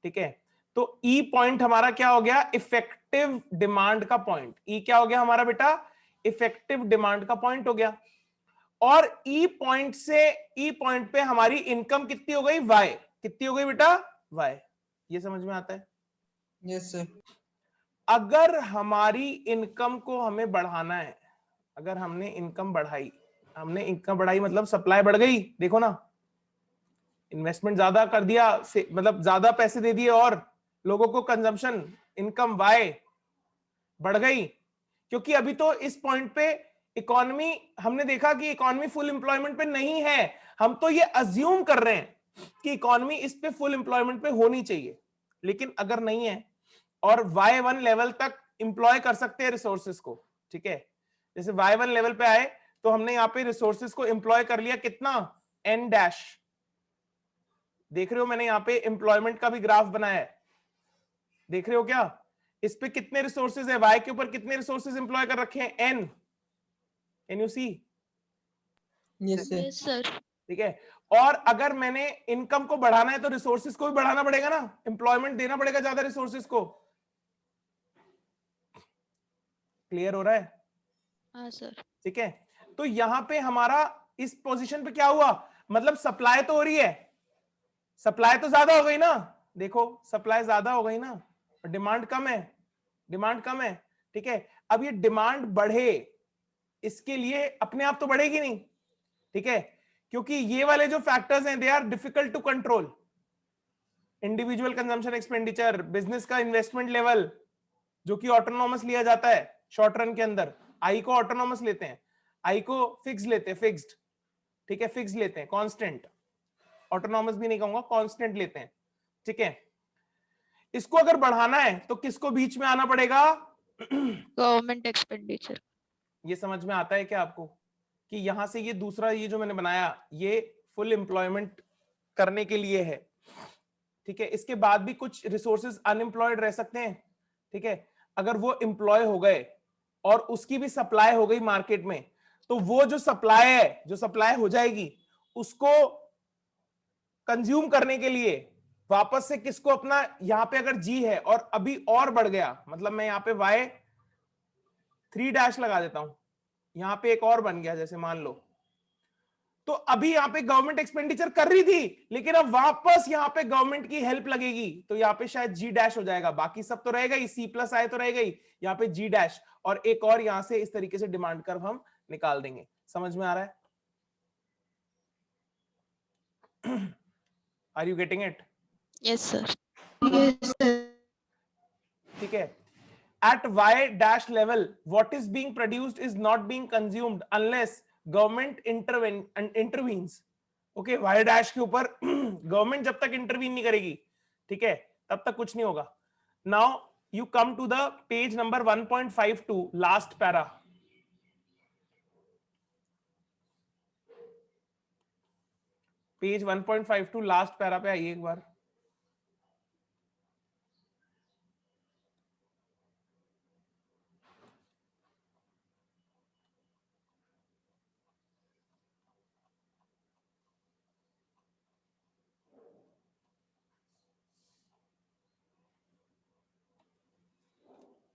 ठीक है, तो ई पॉइंट हमारा क्या हो गया? इफेक्टिव डिमांड का पॉइंट. ई क्या हो गया हमारा बेटा? इफेक्टिव डिमांड का पॉइंट हो गया. और ई पॉइंट से ई पॉइंट पे हमारी इनकम कितनी हो गई? वाई. कितनी हो गई बेटा? वाई. ये समझ में आता है? Yes, sir. अगर हमारी इनकम को हमें बढ़ाना है, अगर हमने इनकम बढ़ाई, हमने इनकम बढ़ाई मतलब सप्लाई बढ़ गई. देखो ना, इन्वेस्टमेंट ज्यादा कर दिया, मतलब ज्यादा पैसे दे दिए और लोगों को कंजम्पशन, इनकम वाई बढ़ गई. क्योंकि अभी तो इस पॉइंट पे इकोनॉमी, हमने देखा कि इकोनॉमी फुल एम्प्लॉयमेंट पे नहीं है. हम तो ये अज्यूम कर रहे हैं कि इकोनॉमी इस पे फुल एम्प्लॉयमेंट पे होनी चाहिए, लेकिन अगर नहीं है और Y1 लेवल तक एम्प्लॉय कर सकते हैं रिसोर्सेज को, ठीक है, जैसे Y1 लेवल पे आए तो हमने यहाँ पे रिसोर्सेज को एम्प्लॉय कर लिया. कितना? N dash. देख रहे हो, मैंने यहाँ पे एम्प्लॉयमेंट का भी ग्राफ बनाया है. देख रहे हो क्या? इस पे कितने रिसोर्सेज है? Y के ऊपर कितने रिसोर्सेज एम्प्लॉय कर रखे हैं? N. Can you see? Yes, sir. Yes, sir. ठीक है. और अगर मैंने इनकम को बढ़ाना है तो रिसोर्सेज को भी बढ़ाना पड़ेगा ना, एम्प्लॉयमेंट देना पड़ेगा ज्यादा रिसोर्सेज को. क्लियर हो रहा है? हाँ, sir. ठीक है. तो यहां पे हमारा इस पोजीशन पे क्या हुआ? मतलब सप्लाई तो हो रही है, सप्लाई तो ज्यादा हो गई ना. देखो, सप्लाई ज्यादा हो गई ना, और डिमांड कम है, डिमांड कम है. ठीक है. अब ये डिमांड बढ़े, इसके लिए अपने आप तो बढ़ेगी नहीं, ठीक है, क्योंकि ये वाले जो फैक्टर्स हैं, they are difficult to control. Individual consumption expenditure, business का इन्वेस्टमेंट लेवल, जो कि ऑटोनॉमस लिया जाता है शॉर्ट रन के अंदर. आई को ऑटोनॉमस लेते हैं, आई को फिक्स लेते हैं, फिक्स्ड, ठीक है, फिक्स लेते हैं, कांस्टेंट. ऑटोनॉमस भी नहीं कहूंगा, कांस्टेंट लेते हैं, ठीक है. इसको अगर बढ़ाना है तो किसको बीच में आना पड़ेगा? Government expenditure. ये समझ में आता है क्या आपको कि यहां से ये दूसरा, ये जो मैंने बनाया, ये फुल एम्प्लॉयमेंट करने के लिए है, ठीक है. इसके बाद भी कुछ रिसोर्सेज अनएम्प्लॉयड रह सकते हैं, ठीक है. अगर वो एम्प्लॉय हो गए और उसकी भी सप्लाई हो गई मार्केट में, तो वो जो सप्लाई है, जो सप्लाई हो जाएगी, उसको कंज्यूम करने के लिए वापस से किसको अपना, यहां पे अगर जी है और अभी और बढ़ गया, मतलब मैं यहां पे Y3 डैश लगा देता हूं, यहां पे एक और बन गया, जैसे मान लो, तो अभी यहां पे गवर्नमेंट एक्सपेंडिचर कर रही थी, लेकिन अब वापस यहां पे गवर्नमेंट की हेल्प लगेगी, तो यहां पे शायद जी डैश हो जाएगा. बाकी सब तो रहेगा ही, सी प्लस आए तो रहेगा ही, यहां पे जी डैश, और एक और यहां से इस तरीके से डिमांड कर्व हम निकाल देंगे. समझ में आ रहा है? Are you getting it? Yes, sir. Yes, sir. ठीक है. At Y dash level, what is being produced is not being consumed unless government intervenes. Okay, Y dash के ऊपर गवर्नमेंट जब तक इंटरवीन नहीं करेगी, ठीक है, तब तक कुछ नहीं होगा. Now you come to the page number 1.52, last para. Page 1.52 last para पे आइए एक बार.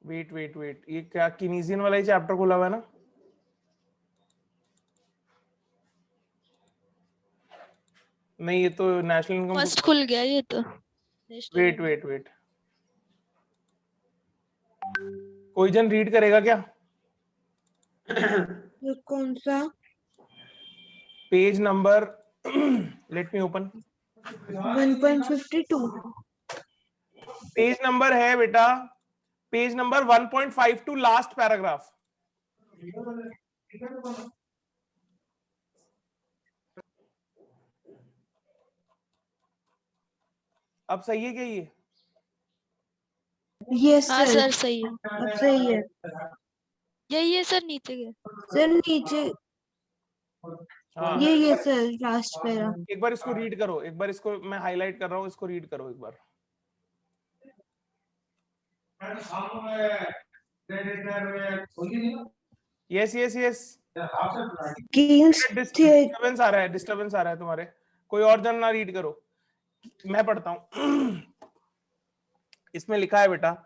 वेट वेट वेट, ये क्या कीनीजियन वाला ही चैप्टर खुला हुआ है ना? नहीं, ये तो नेशनल इनकम. First खुल गया ये तो. National wait income. Wait wait, कोई जन रीड करेगा क्या? ये कौन सा? Page number let me open 1.52. Page number है बेटा, पेज नंबर 1.52 लास्ट पैराग्राफ। अब सही है क्या ये? Yes हाँ sir. सर सही है, अब सही है यही है सर नीचे के। सर, नीचे हाँ, ये सर लास्ट पैरा। एक बार इसको रीड करो, एक बार इसको मैं हाईलाइट कर रहा हूँ, इसको रीड करो एक बार। Yes yes yes, Keynes theory. Disturbance आ रहा है, डिस्टर्बेंस आ रहा है तुम्हारे, कोई और जन ना रीड करो, मैं पढ़ता हूं। इसमें लिखा है बेटा,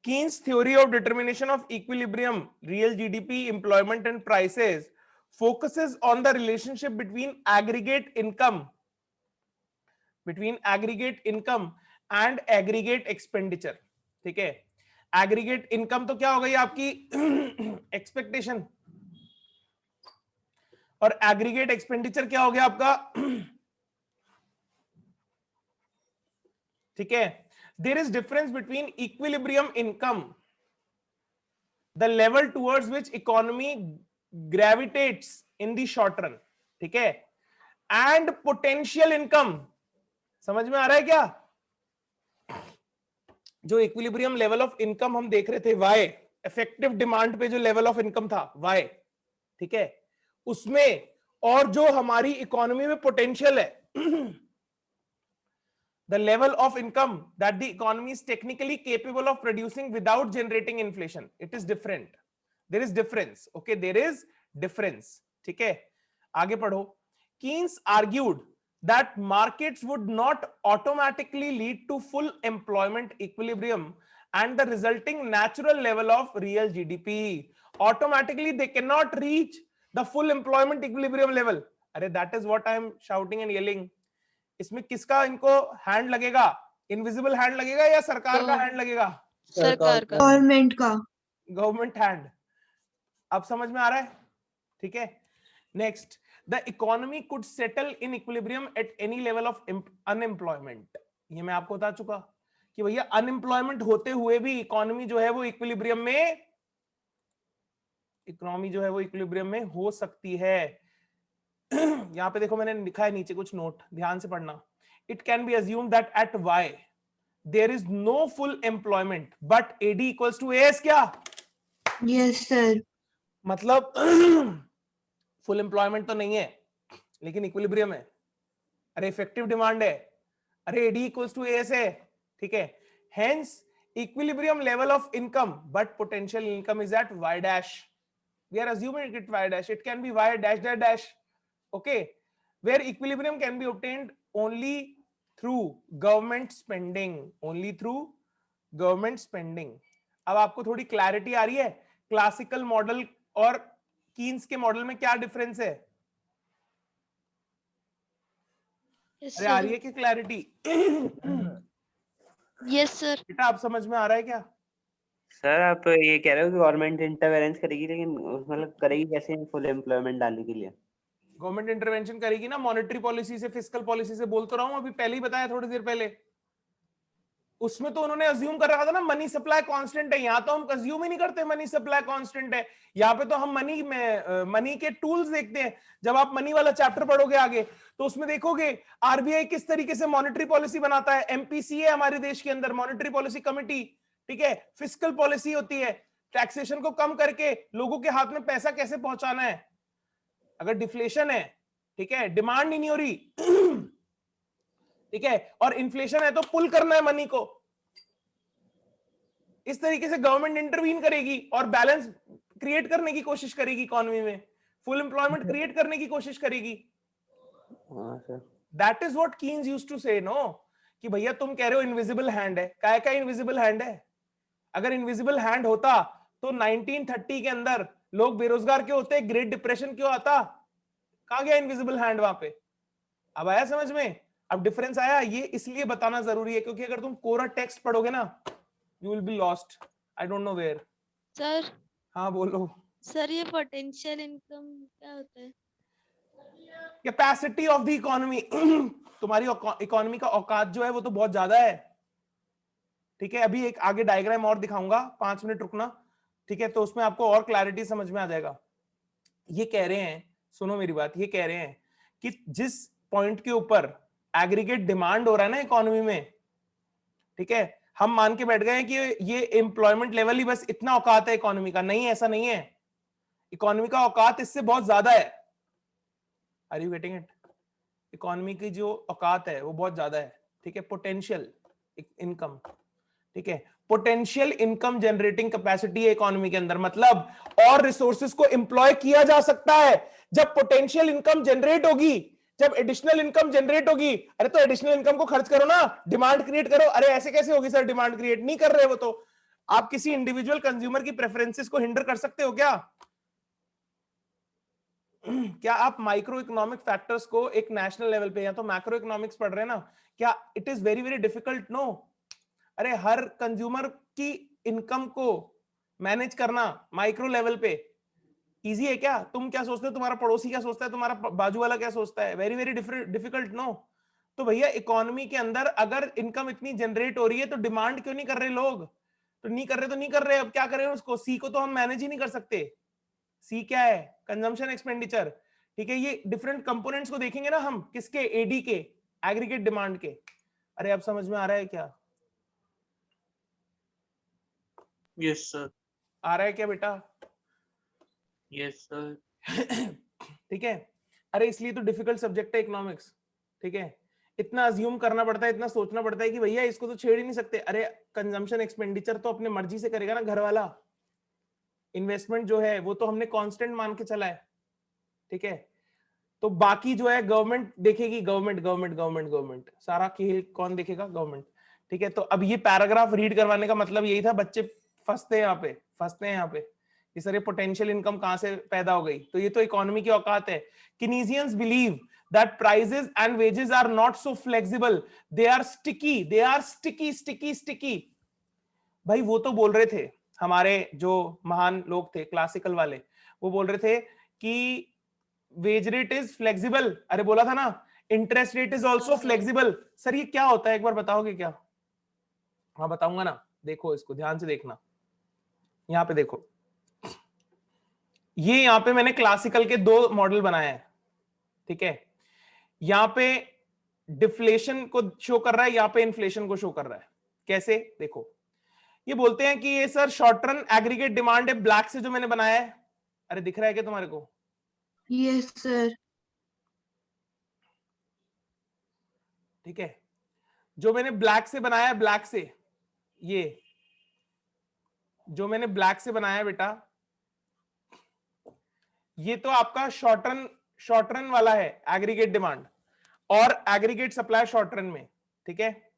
Keynes theory of determination of equilibrium, real GDP, employment and prices focuses on the relationship between aggregate income and aggregate expenditure। ठीक है, एग्रीगेट इनकम तो क्या हो गई आपकी एक्सपेक्टेशन, और एग्रीगेट एक्सपेंडिचर क्या हो गया आपका ठीक है। There is difference between equilibrium income, the level towards which economy gravitates in the short run, ठीक है, एंड पोटेंशियल इनकम। समझ में आ रहा है क्या? जो इक्विलिब्रियम लेवल ऑफ इनकम हम देख रहे थे वाई, इफेक्टिव डिमांड पे जो लेवल ऑफ इनकम था वाई, ठीक है, उसमें और जो हमारी इकोनॉमी में पोटेंशियल है the level of income that the economy is technically capable of producing without generating inflation, it is different, there is difference, okay, there is difference, ठीक है। आगे पढ़ो। Keynes argued that markets would not automatically lead to full employment equilibrium and the resulting natural level of real GDP, automatically they cannot reach the full employment equilibrium level। अरे that is what I am shouting and yelling। इसमें किसका इनको हैंड लगेगा? इनविजिबल हैंड लगेगा या सरकार का हैंड लगेगा? सरकार का। गवर्नमेंट का। Government hand. अब समझ में आ रहा है? ठीक है। Next, the economy could settle in equilibrium at any level of unemployment. ये मैं आपको बता चुका कि भैया अनएम्प्लॉयमेंट होते हुए भी इकोनॉमी जो है वो इक्विलिब्रियम में हो सकती है। यहां पे देखो मैंने लिखा है नीचे कुछ नोट, ध्यान से पढ़ना। It can be assumed that at Y there is no full employment but AD equals to AS. क्या? Yes sir. मतलब फुल एम्प्लॉयमेंट तो नहीं है लेकिन इक्विलिब्रियम है, अरे इफेक्टिव डिमांड है, अरे एडी इक्वल्स टू एएस है, ठीक है। Hence equilibrium level of income but potential income is at Y dash. We are assuming it Y dash, it can be Y dash dash dash, okay, where equilibrium can be obtained only through government spending, only through government spending। अब आपको थोड़ी क्लैरिटी आ रही है क्लासिकल मॉडल और कीन्स के मॉडल में क्या डिफरेंस है? यस अरे आ सर। रही है कि क्लैरिटी? Yes sir. बेटा आप समझ में आ रहा है क्या? सर आप ये कह रहे हो कि गवर्नमेंट इंटरवेरेंस करेगी, लेकिन मतलब करेगी कैसे फुल एम्प्लॉयमेंट डालने के लिए? गवर्नमेंट इंटरवेंशन करेगी ना, मॉनेटरी पॉलिसी से, फिस्कल पॉलिसी से। बोल तो रहा हूं, अभी पहले ही बताया थोड़ी देर पहले। उसमें तो उन्होंने अज्यूम कर रखा था ना मनी सप्लाई कांस्टेंट है। यहां तो हम अज्यूम ही नहीं करते मनी सप्लाई कांस्टेंट है। यहाँ पे तो हम मनी के टूल्स देखते हैं। जब आप मनी वाला चैप्टर पढ़ोगे आगे तो उसमें देखोगे आरबीआई किस तरीके से मॉनेटरी पॉलिसी बनाता है। एमपीसी है हमारे देश के अंदर, मॉनेटरी पॉलिसी कमिटी, ठीक है। फिस्कल पॉलिसी होती है, टैक्सेशन को कम करके लोगों के हाथ में पैसा कैसे पहुंचाना है। अगर डिफ्लेशन है, ठीक है, डिमांड ही नहीं हो रही, ठीक है, और इन्फ्लेशन है तो पुल करना है मनी को। इस तरीके से गवर्नमेंट इंटरवीन करेगी और बैलेंस क्रिएट करने की कोशिश करेगी इकोनॉमी में, फुल एम्प्लॉयमेंट क्रिएट करने की कोशिश करेगी। That is what Keynes used to say, no, कि भैया तुम कह रहे हो इनविजिबल हैंड है। काय का इनविजिबल हैंड है? अगर इनविजिबल हैंड होता तो 1930 के अंदर लोग बेरोजगार क्यों होते, ग्रेट डिप्रेशन क्यों आता? कहां गया इनविजिबल हैंड वहां पे? अब आया समझ में? अब डिफरेंस आया? ये इसलिए बताना जरूरी है क्योंकि अगर तुम कोरा टेक्स्ट पढ़ोगे ना, you will be lost, I don't know where. Sir. हाँ बोलो। सर ये पोटेंशियल इनकम क्या होता है? कैपेसिटी ऑफ द इकोनॉमी, तुम्हारी इकोनॉमी का औकात जो है वो तो बहुत ज्यादा है, ठीक है। अभी एक आगे डायग्राम और दिखाऊंगा, 5 मिनट रुकना, ठीक है, तो उसमें आपको और क्लैरिटी समझ में आ जाएगा। ये कह रहे हैं, सुनो मेरी बात, ये कह रहे हैं कि जिस पॉइंट के ऊपर एग्रीगेट डिमांड हो रहा है ना इकोनॉमी में, ठीक है, हम मान के बैठ गए हैं कि ये एम्प्लॉयमेंट लेवल ही बस इतना औकात है इकोनॉमी का। नहीं, ऐसा नहीं है, इकोनॉमी का औकात इससे बहुत ज्यादा है। Are you getting it? Economy की जो औकात है वो बहुत ज्यादा है, ठीक है। पोटेंशियल इनकम, ठीक है, पोटेंशियल इनकम जनरेटिंग कैपेसिटी है इकोनॉमी के अंदर, मतलब और रिसोर्सेज को एम्प्लॉय किया जा सकता है। जब पोटेंशियल इनकम जनरेट होगी, जब एडिशनल इनकम जनरेट होगी, अरे तो एडिशनल इनकम को खर्च करो ना, डिमांड क्रिएट करो। अरे ऐसे कैसे होगी सर, डिमांड क्रिएट नहीं कर रहे वो तो। आप किसी इंडिविजुअल कंज्यूमर की प्रेफरेंसेस को हिंडर कर सकते हो क्या? क्या आप माइक्रो इकोनॉमिक फैक्टर्स को एक नेशनल लेवल पे, या तो मैक्रो इकोनॉमिक्स पढ़ रहे हैं ना, क्या it is very very difficult? No. अरे हर कंज्यूमर की इनकम को मैनेज करना माइक्रो लेवल पे इजी है क्या? तुम क्या सोचते हो, तुम्हारा पड़ोसी क्या सोचता है, तुम्हारा बाजू वाला क्या सोचता है? Very very difficult, no. तो भैया इकोनॉमी के अंदर अगर इनकम इतनी जनरेट हो रही है तो डिमांड क्यों नहीं कर रहे लोग? तो नहीं कर रहे तो नहीं कर रहे, अब क्या करें उसको? सी को तो हम मैनेज ही नहीं कर सकते। सी क्या है? कंजम्पशन एक्सपेंडिचर, ठीक है। ये डिफरेंट कंपोनेंट्स को देखेंगे ना हम, किसके? एडी के, एग्रीगेट डिमांड के। अरे अब समझ में आ रहा है क्या? Yes sir. आ रहा है क्या बेटा? Yes sir. ठीक है। अरे इसलिए तो डिफिकल्ट सब्जेक्ट है इकोनॉमिक्स, ठीक है। इतना अज्यूम करना पड़ता है, इतना सोचना पड़ता है कि भैया इसको तो छेड़ ही नहीं सकते। अरे कंजम्पशन एक्सपेंडिचर तो अपने मर्जी से करेगा ना घर वाला, इन्वेस्टमेंट जो है वो तो हमने कांस्टेंट मान के चला है, ठीक है। तो बाकी जो है गवर्नमेंट देखेगी, गवर्नमेंट सारा खेल कौन देखेगा? गवर्नमेंट, ठीक है। तो अब ये पैराग्राफ रीड करवाने का मतलब यही था, बच्चे फंसते हैं यहाँ पे कि सर ये पोटेंशियल इनकम कहां से पैदा हो गई? तो ये तो इकोनॉमी की औकात है। Keynesians believe that prices and wages are not so flexible, they are sticky। भाई वो तो बोल रहे थे हमारे जो महान लोग थे क्लासिकल वाले, वो बोल रहे थे कि वेज रेट इज फ्लेक्सिबल। अरे बोला था ना, interest rate is also flexible. Sir ये क्या होता है, एक बार बताओगे क्या? हाँ बताऊंगा ना, देखो इसको ध्यान से देखना। यहाँ पे देखो, ये यहाँ पे मैंने क्लासिकल के 2 मॉडल बनाए हैं, ठीक है। यहाँ पे डिफ्लेशन को शो कर रहा है, यहाँ पे इन्फ्लेशन को शो कर रहा है। कैसे? देखो, ये बोलते हैं कि ये sir short run aggregate demand है, ब्लैक से जो मैंने बनाया है। अरे दिख रहा है क्या तुम्हारे को? Yes sir. ठीक है, जो मैंने ब्लैक से बनाया है, ब्लैक से, ये जो मैंने ब्लैक से बनाया है बेटा, ये तो आपका शॉर्ट रन वाला है एग्रीगेट डिमांड और एग्रीगेट सप्लाई शॉर्ट रन में, ठीक है।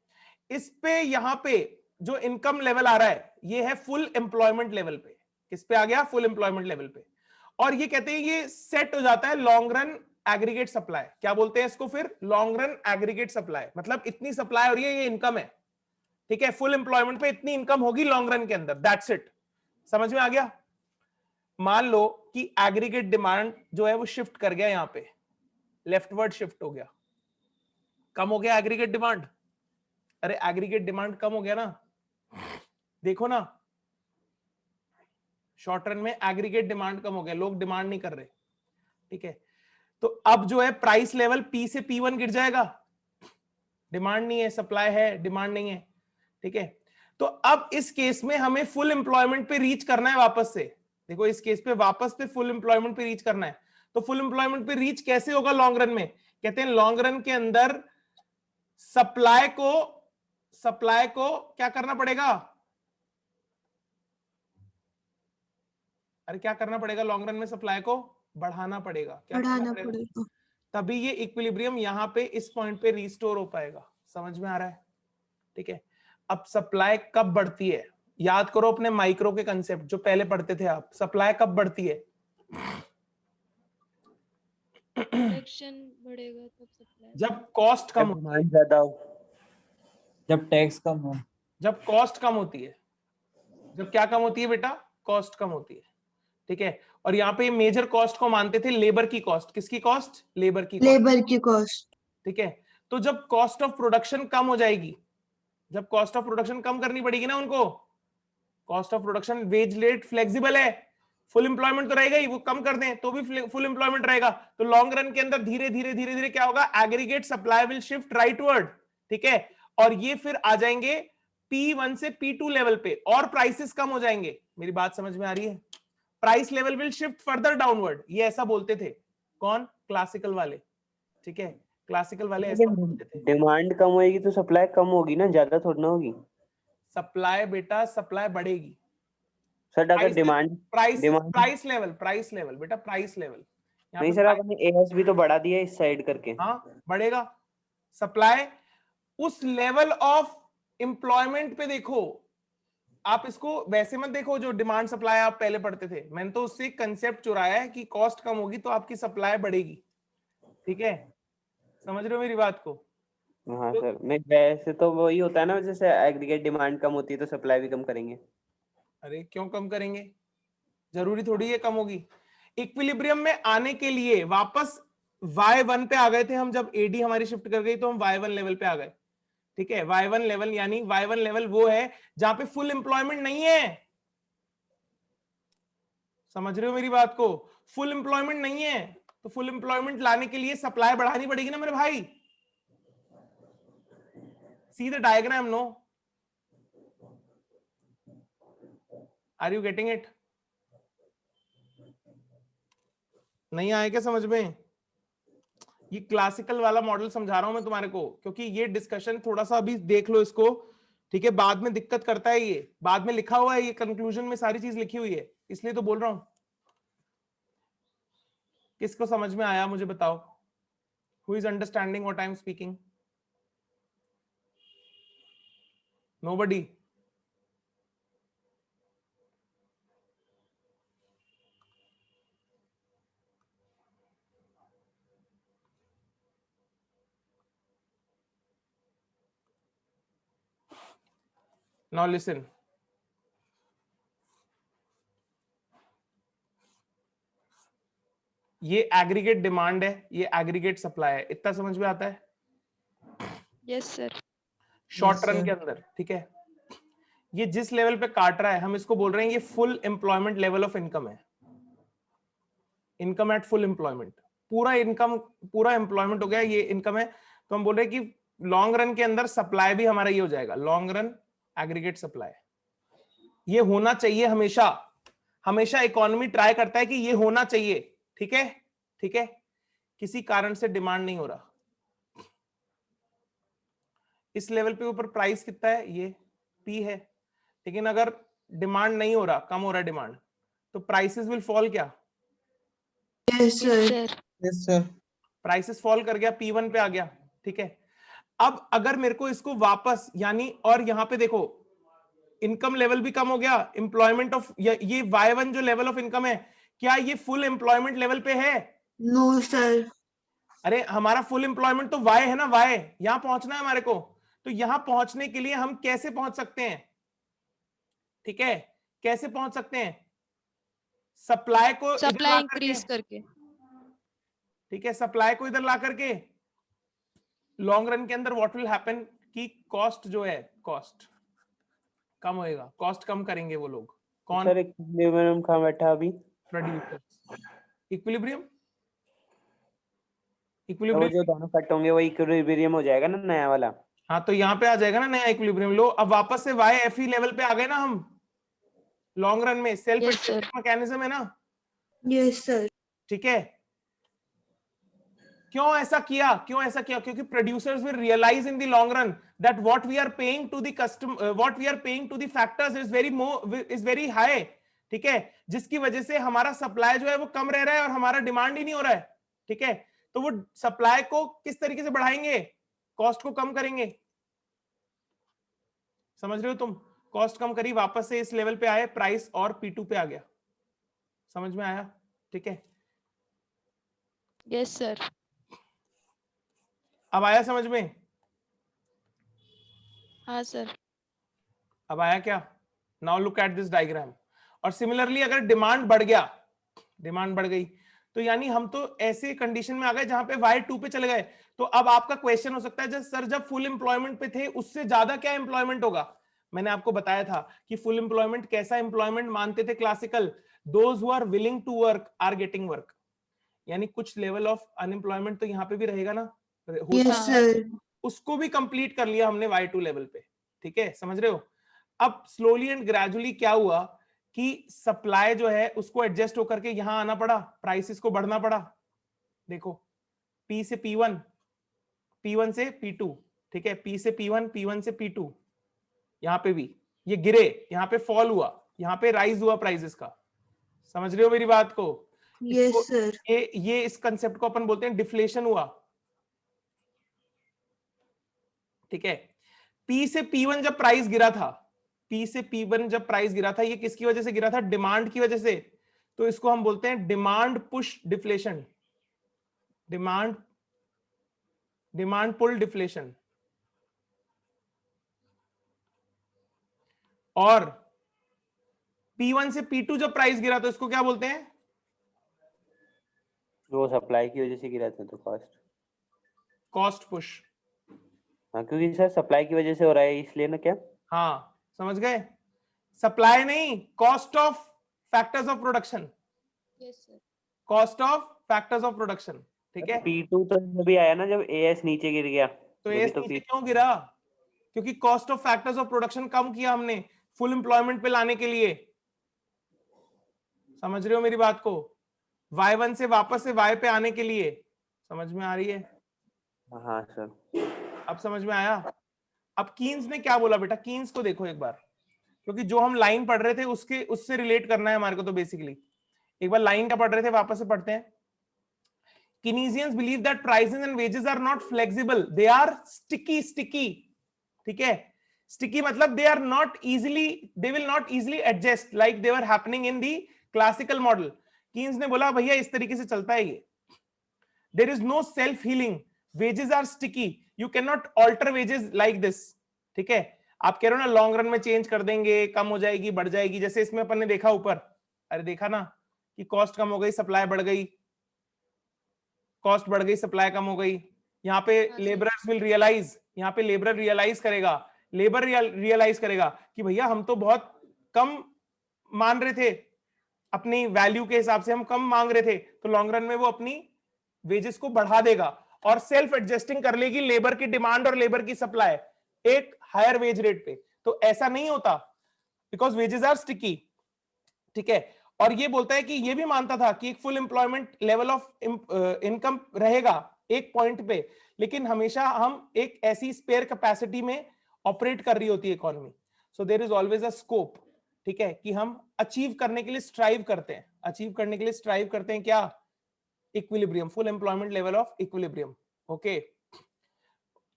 इस पे यहां पे जो इनकम लेवल आ रहा है ये है फुल एम्प्लॉयमेंट लेवल पे। किस पे आ गया? फुल एम्प्लॉयमेंट लेवल पे। और ये कहते हैं ये सेट हो जाता है लॉन्ग रन एग्रीगेट सप्लाई। क्या बोलते हैं इसको फिर? Long run aggregate supply. मतलब इतनी सप्लाई हो रही है, ये इनकम है, ठीक है। फुल एम्प्लॉयमेंट पे इतनी इनकम होगी लॉन्ग रन के अंदर, दैट्स इट। समझ में आ गया? मान लो कि एग्रीगेट डिमांड जो है वो शिफ्ट कर गया, यहां पे लेफ्टवर्ड शिफ्ट हो गया, कम हो गया एग्रीगेट डिमांड। अरे एग्रीगेट डिमांड कम हो गया ना, देखो ना, शॉर्ट रन में एग्रीगेट डिमांड कम हो गया, लोग डिमांड नहीं कर रहे, ठीक है। तो अब जो है प्राइस लेवल पी से P1 गिर जाएगा, डिमांड नहीं है, सप्लाई है, डिमांड नहीं है, ठीक है। तो अब इस केस में हमें फुल एम्प्लॉयमेंट पे रीच करना है वापस से। देखो इस केस पे वापस पे फुल एम्प्लॉयमेंट पे रीच करना है। तो फुल एम्प्लॉयमेंट पे रीच कैसे होगा लॉन्ग रन में? कहते हैं लॉन्ग रन के अंदर सप्लाई को क्या करना पड़ेगा? अरे क्या करना पड़ेगा लॉन्ग रन में? सप्लाई को बढ़ाना पड़ेगा। क्या बढ़ाना करना पड़ेगा। तभी ये इक्विलिब्रियम यहां पे इस पॉइंट पे रिस्टोर हो पाएगा। समझ में आ रहा है? ठीक है। अब सप्लाई कब बढ़ती है? याद करो अपने माइक्रो के कंसेप्ट जो पहले पढ़ते थे आप। सप्लाई कब बढ़ती है? प्रोडक्शन बढ़ेगा तब सप्लाई। जब कॉस्ट कम होती है, डिमांड ज्यादा हो, जब टैक्स कम हो, जब कॉस्ट कम होती है। जब क्या कम होती है बेटा? कॉस्ट कम होती है, ठीक है। और यहाँ पे मेजर कॉस्ट को मानते थे लेबर की कॉस्ट। किसकी कॉस्ट? लेबर की कॉस्ट। लेबर की कॉस्ट। ठीक है। तो जब कॉस्ट ऑफ प्रोडक्शन कम हो जाएगी, जब कॉस्ट ऑफ प्रोडक्शन कम करनी पड़ेगी ना उनको, cost of production, wage rate flexible है, फुल एम्प्लॉयमेंट तो रहेगा ही, वो कम कर दें तो भी फुल एम्प्लॉयमेंट रहेगा, तो लॉन्ग रन के अंदर धीरे धीरे धीरे धीरे क्या होगा? Aggregate supply will shift rightward. ठीक है। और ये फिर आ जाएंगे P1 से P2 लेवल पे और प्राइसेस कम हो जाएंगे। मेरी बात समझ में आ रही है? Price level will shift further downward, ये ऐसा बोलते थे। कौन? क्लासिकल वाले। ठीक है, क्लासिकल वाले ऐसा बोलते थे। डिमांड कम होगी तो सप्लाई कम होगी ना, ज्यादा थोड़ी ना होगी। सप्लाई बेटा, सप्लाई बढ़ेगी। सर अगर डिमांड प्राइस लेवल बेटा, प्राइस लेवल। नहीं सर, आपने एएस भी तो बढ़ा दिया इस साइड करके। हाँ बढ़ेगा। सप्लाई उस लेवल ऑफ एम्प्लॉयमेंट पे देखो, आप इसको वैसे मत देखो जो डिमांड सप्लाई आप पहले पढ़ते थे। मैंने तो उससे कंसेप्ट चुराया है कि कॉस्ट कम होगी तो आपकी सप्लाई बढ़ेगी। ठीक है, समझ रहे हो मेरी बात को? हाँ सर, नहीं वैसे तो वही होता है ना, जैसे एग्रीगेट डिमांड कम होती है तो सप्लाई भी कम करेंगे। अरे क्यों कम करेंगे? जरूरी थोड़ी है कम होगी। इक्विलिब्रियम में आने के लिए वापस Y1 पे आ गए थे हम, जब एडी हमारी शिफ्ट कर गई तो हम Y1 लेवल पे आ गए। ठीक है, Y1 लेवल, यानी Y1 लेवल वो है जहां पे फुल एम्प्लॉयमेंट नहीं है। समझ रहे हो मेरी बात को? फुल एम्प्लॉयमेंट नहीं है, तो फुल एम्प्लॉयमेंट लाने के लिए सप्लाई बढ़ानी पड़ेगी ना मेरे भाई। See the diagram, no? Are you getting it? नहीं आए क्या समझ में? ये क्लासिकल वाला मॉडल समझा रहा हूं मैं तुम्हारे को, क्योंकि ये डिस्कशन थोड़ा सा अभी देख लो इसको। ठीक है, बाद में दिक्कत करता है, ये बाद में लिखा हुआ है, ये कंक्लूजन में सारी चीज लिखी हुई है, इसलिए तो बोल रहा हूं। किसको समझ में आया मुझे बताओ? Who is understanding what I am speaking? Nobody? Now listen. ये एग्रीगेट डिमांड है, ये एग्रीगेट सप्लाई है, इतना समझ में आता है? Yes, sir. Short Yes, run sir. के अंदर। ठीक है, ये जिस लेवल पे काट रहा है हम इसको बोल रहे हैं ये full employment level of income है। इनकम एट फुल एम्प्लॉयमेंट, पूरा इनकम, पूरा एम्प्लॉयमेंट हो गया, ये इनकम है। तो हम बोल रहे हैं कि लॉन्ग रन के अंदर सप्लाई भी हमारा ये हो जाएगा, लॉन्ग रन एग्रीगेट सप्लाई। ये होना चाहिए हमेशा, हमेशा इकोनॉमी ट्राई करता है कि ये होना चाहिए। ठीक है, ठीक है, किसी कारण से डिमांड नहीं हो रहा, इस लेवल पे ऊपर प्राइस कितना है? ये P है। लेकिन अगर डिमांड नहीं हो रहा, कम हो रहा है डिमांड, तो प्राइसेस विल फॉल क्या? Yes Yes, sir. sir. Yes, sir. Prices fall कर गया, P1 पे आ गया। ठीक है, अब अगर मेरे को इसको वापस, यानी और यहां पे देखो इनकम लेवल भी कम हो गया, एम्प्लॉयमेंट ऑफ ये Y1 जो लेवल ऑफ इनकम है, क्या ये फुल एम्प्लॉयमेंट लेवल पे है? No sir. अरे हमारा फुल एम्प्लॉयमेंट तो Y है ना, Y यहां पहुंचना है हमारे को। तो यहां पहुंचने के लिए हम कैसे पहुंच सकते हैं? ठीक है, कैसे पहुंच सकते हैं? सप्लाई को इधर Supply ला increase करके, करके. ठीक है, सप्लाई को इधर ला करके लॉन्ग रन के अंदर व्हाट विल हैपन कि कॉस्ट जो है, कॉस्ट कम होएगा, कॉस्ट कम करेंगे वो लोग। कौन? सर इक्विलिब्रियम कहाँ बैठा अभी? प्रोड्यूसर्स। इक्विलिब्रियम, तो वो इक्विलिब्रियम, जो दोनों कट होंगे वो इक्विलिब्रियम हो जाएगा ना, नया वाला। हाँ तो यहाँ पे आ जाएगा ना नया इक्विलिब्रियम। लो अब वापस से YFE लेवल पे आ गए ना हम, लॉन्ग रन में सेल्फ Yes, sir. मैकेनिज्म है ना। Yes sir. ठीक है, क्यों ऐसा किया, क्यों ऐसा किया? क्योंकि producers will realise in the long run that what we are paying to the customer, what we are paying to the factors is very high. ठीक है, जिसकी वजह से हमारा सप्लाई जो है वो कम रह रहा है और हमारा डिमांड ही नहीं हो रहा है। ठीक है, तो वो सप्लाई को किस तरीके से बढ़ाएंगे? कॉस्ट को कम करेंगे। समझ रहे हो तुम? कॉस्ट कम करी, वापस से इस लेवल पे आए, प्राइस और P2 पे आ गया। समझ में आया? ठीक है, Yes, sir. अब आया समझ में? हाँ sir. अब आया क्या? Now look at this diagram. और सिमिलरली अगर डिमांड बढ़ गया, डिमांड बढ़ गई। तो यानी हम तो ऐसे कंडीशन में आ गए जहां पे Y2 पे चले गए। तो अब आपका क्वेश्चन हो सकता है जब सर जब फुल एम्प्लॉयमेंट पे थे उससे ज्यादा क्या एम्प्लॉयमेंट होगा। मैंने आपको बताया था कि फुल एम्प्लॉयमेंट कैसा एम्प्लॉयमेंट मानते थे classical, those who are willing to work are getting work, यानी कुछ लेवल ऑफ अनएम्प्लॉयमेंट तो यहाँ पे भी रहेगा ना, Yes, हाँ। sir. उसको भी कंप्लीट कर लिया हमने Y2 लेवल पे। ठीक है, समझ रहे हो। अब स्लोली एंड ग्रेजुअली क्या हुआ कि सप्लाई जो है उसको एडजस्ट होकर के यहां आना पड़ा, प्राइसेस को बढ़ना पड़ा। देखो P से P1, P1 से P2, ठीक है, P से P1, P1 से P2, यहां पे भी ये गिरे, यहां पे फॉल हुआ, यहां पे राइज हुआ प्राइसेस का। समझ रहे हो मेरी बात को। Yes, इसको sir. ये इस कंसेप्ट को अपन बोलते हैं डिफ्लेशन हुआ। ठीक है, P से P1 जब प्राइस गिरा था, P से P1 जब प्राइस गिरा था, ये किसकी वजह से गिरा था, डिमांड की वजह से। तो इसको हम बोलते हैं demand push deflation, demand pull deflation. और P1 से P2 जब प्राइस गिरा तो इसको क्या बोलते हैं, वो सप्लाई की वजह से गिरा था तो कॉस्ट पुश। हाँ, क्योंकि सर सप्लाई की वजह से हो रहा है इसलिए ना क्या। हाँ समझ गए, सप्लाई नहीं, cost of factors of production, Yes, sir. Cost of factors of production. ठीक है, P2 तो तभी आया ना जब AS नीचे गिर गया, तो जब ये भी तो नीचे P क्यों गिरा, क्योंकि cost of factors of production कम किया हमने फुल एम्प्लॉयमेंट पे लाने के लिए। समझ रहे हो मेरी बात को, Y1 से वापस से Y पे आने के लिए। समझ में आ रही है, हाँ सर। अब समझ में आया। अब कीन्स ने क्या बोला बेटा, कीन्स को देखो एक बार, क्योंकि जो हम लाइन पढ़ रहे थे उसके उससे रिलेट करना है हमारे को। तो बेसिकली एक बार लाइन का पढ़ रहे थे, वापस से पढ़ते हैं। Keynesians believe that prices and wages are not flexible, they are sticky। ठीक है, sticky मतलब they are not easily, they will not easily adjust like they were happening in the classical model। Keynes ने बोला भैया इस तरीके से चलता है ये, there is no self healing, wages are sticky, you cannot alter wages like this। ठीक है, आप कह रहे हो ना लॉन्ग रन में चेंज कर देंगे, कम हो जाएगी बढ़ जाएगी, जैसे इसमें अपन ने देखा ऊपर, अरे देखा ना कि कॉस्ट कम हो गई, सप्लाई बढ़ गई, कॉस्ट बढ़ गई, सप्लाई कम हो गई। यहाँ पे हाँ, सर। लेबरर्स विल रियलाइज, यहाँ पे लेबर रियलाइज करेगा, लेबर रियलाइज करेगा कि भैया हम तो बहुत कम मान रहे थे, अपनी वैल्यू के हिसाब से हम कम मांग रहे थे, तो लॉन्ग रन में वो अपनी वेजेस को बढ़ा देगा और सेल्फ एडजस्टिंग कर लेगी लेबर की डिमांड और लेबर की सप्लाई एक हायर वेज रेट पे। तो ऐसा नहीं होता बिकॉज वेजेस आर स्टिकी। ठीक है, और ये बोलता है कि ये भी मानता था कि एक full employment level of income रहेगा एक पॉइंट पे, लेकिन हमेशा हम एक ऐसी स्पेयर कैपेसिटी में ऑपरेट कर रही होती है economy. So there is always a scope. ठीक है, कि हम अचीव करने के लिए स्ट्राइव करते हैं, अचीव करने के लिए स्ट्राइव करते हैं क्या, equilibrium, full employment level of equilibrium. Okay,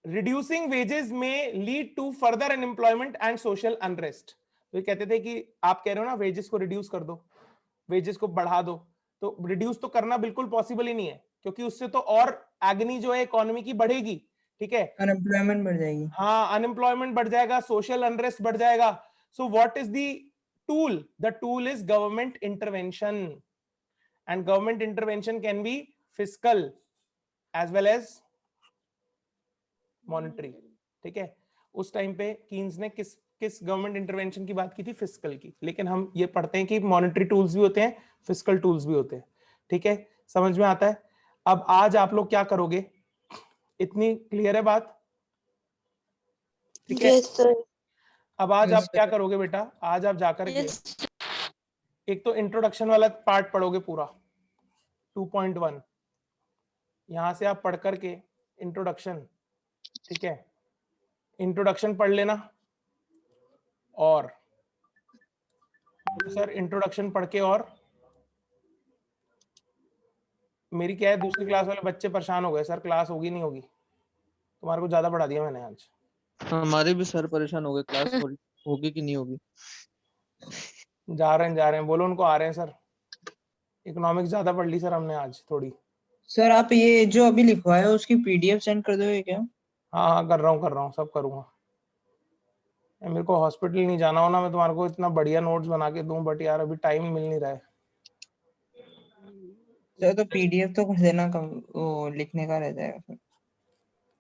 reducing wages में lead to further unemployment and social unrest. तो ये कहते थे कि आप कह रहे हो ना वेजेस को रिड्यूस कर दो, वेजेस को बढ़ा दो, तो रिड्यूस तो करना बिल्कुल पॉसिबल ही नहीं है, क्योंकि उससे तो और एग्नी जो है इकोनॉमी की बढ़ेगी। ठीक है, अनएम्प्लॉयमेंट बढ़ जाएगी। हाँ अनएम्प्लॉयमेंट बढ़ जाएगा, सोशल अनरेस्ट बढ़ जाएगा। So what is the tool, the tool is government intervention, and government intervention can be fiscal as well as monetary. ठीक है, उस टाइम पे कीन्स ने किस गवर्नमेंट इंटरवेंशन की बात की थी, फिस्कल की, लेकिन हम ये पढ़ते हैं कि मॉनेटरी टूल्स भी होते हैं, फिस्कल टूल्स भी होते हैं। ठीक है, समझ में आता है। अब आज आप लोग क्या करोगे, इतनी क्लियर है बात, ठीक है। Yes, sir. अब आज Yes, आप क्या sir. करोगे बेटा, आज आप जाकर के Yes. एक तो इंट्रोडक्शन वाला पार्ट पढ़ोगे पूरा 2.1, यहां से आप पढ़ करके इंट्रोडक्शन, ठीक है, इंट्रोडक्शन पढ़ लेना। और सर इंट्रोडक्शन पढ़ के, और मेरी क्या है, दूसरी क्लास वाले बच्चे परेशान हो गए, सर क्लास होगी नहीं होगी, तुम्हारे को ज्यादा पढ़ा दिया मैंने आज। हमारे भी सर परेशान हो गए, क्लास होगी कि नहीं होगी। जा रहे हैं, बोलो उनको आ रहे हैं सर। इकोनॉमिक्स ज्यादा पढ़ ली सर हमने आज थोड़ी। सर आप ये जो अभी लिखवाया है उसकी PDF सेंड कर दोगे क्या? हाँ हाँ कर रहा हूँ, सब करूंगा। मेरे को हॉस्पिटल नहीं जाना हो ना, मैं तुम्हारे को इतना बढ़िया नोट्स बना के दूं, बट यार अभी टाइम मिल नहीं रहा है। तो पीडीएफ तो कर देना, वो लिखने का रह जाएगा फिर।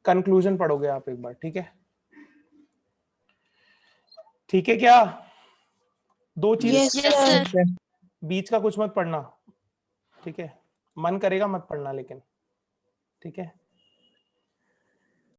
कंक्लूजन पढ़ोगे आप एक बार, ठीक है? ठीक है क्या? दो चीज Yes, Yes, sir. sir. बीच का कुछ मत पढ़ना, ठीक है? मन करेगा मत पढ़ना लेकिन, ठीक है?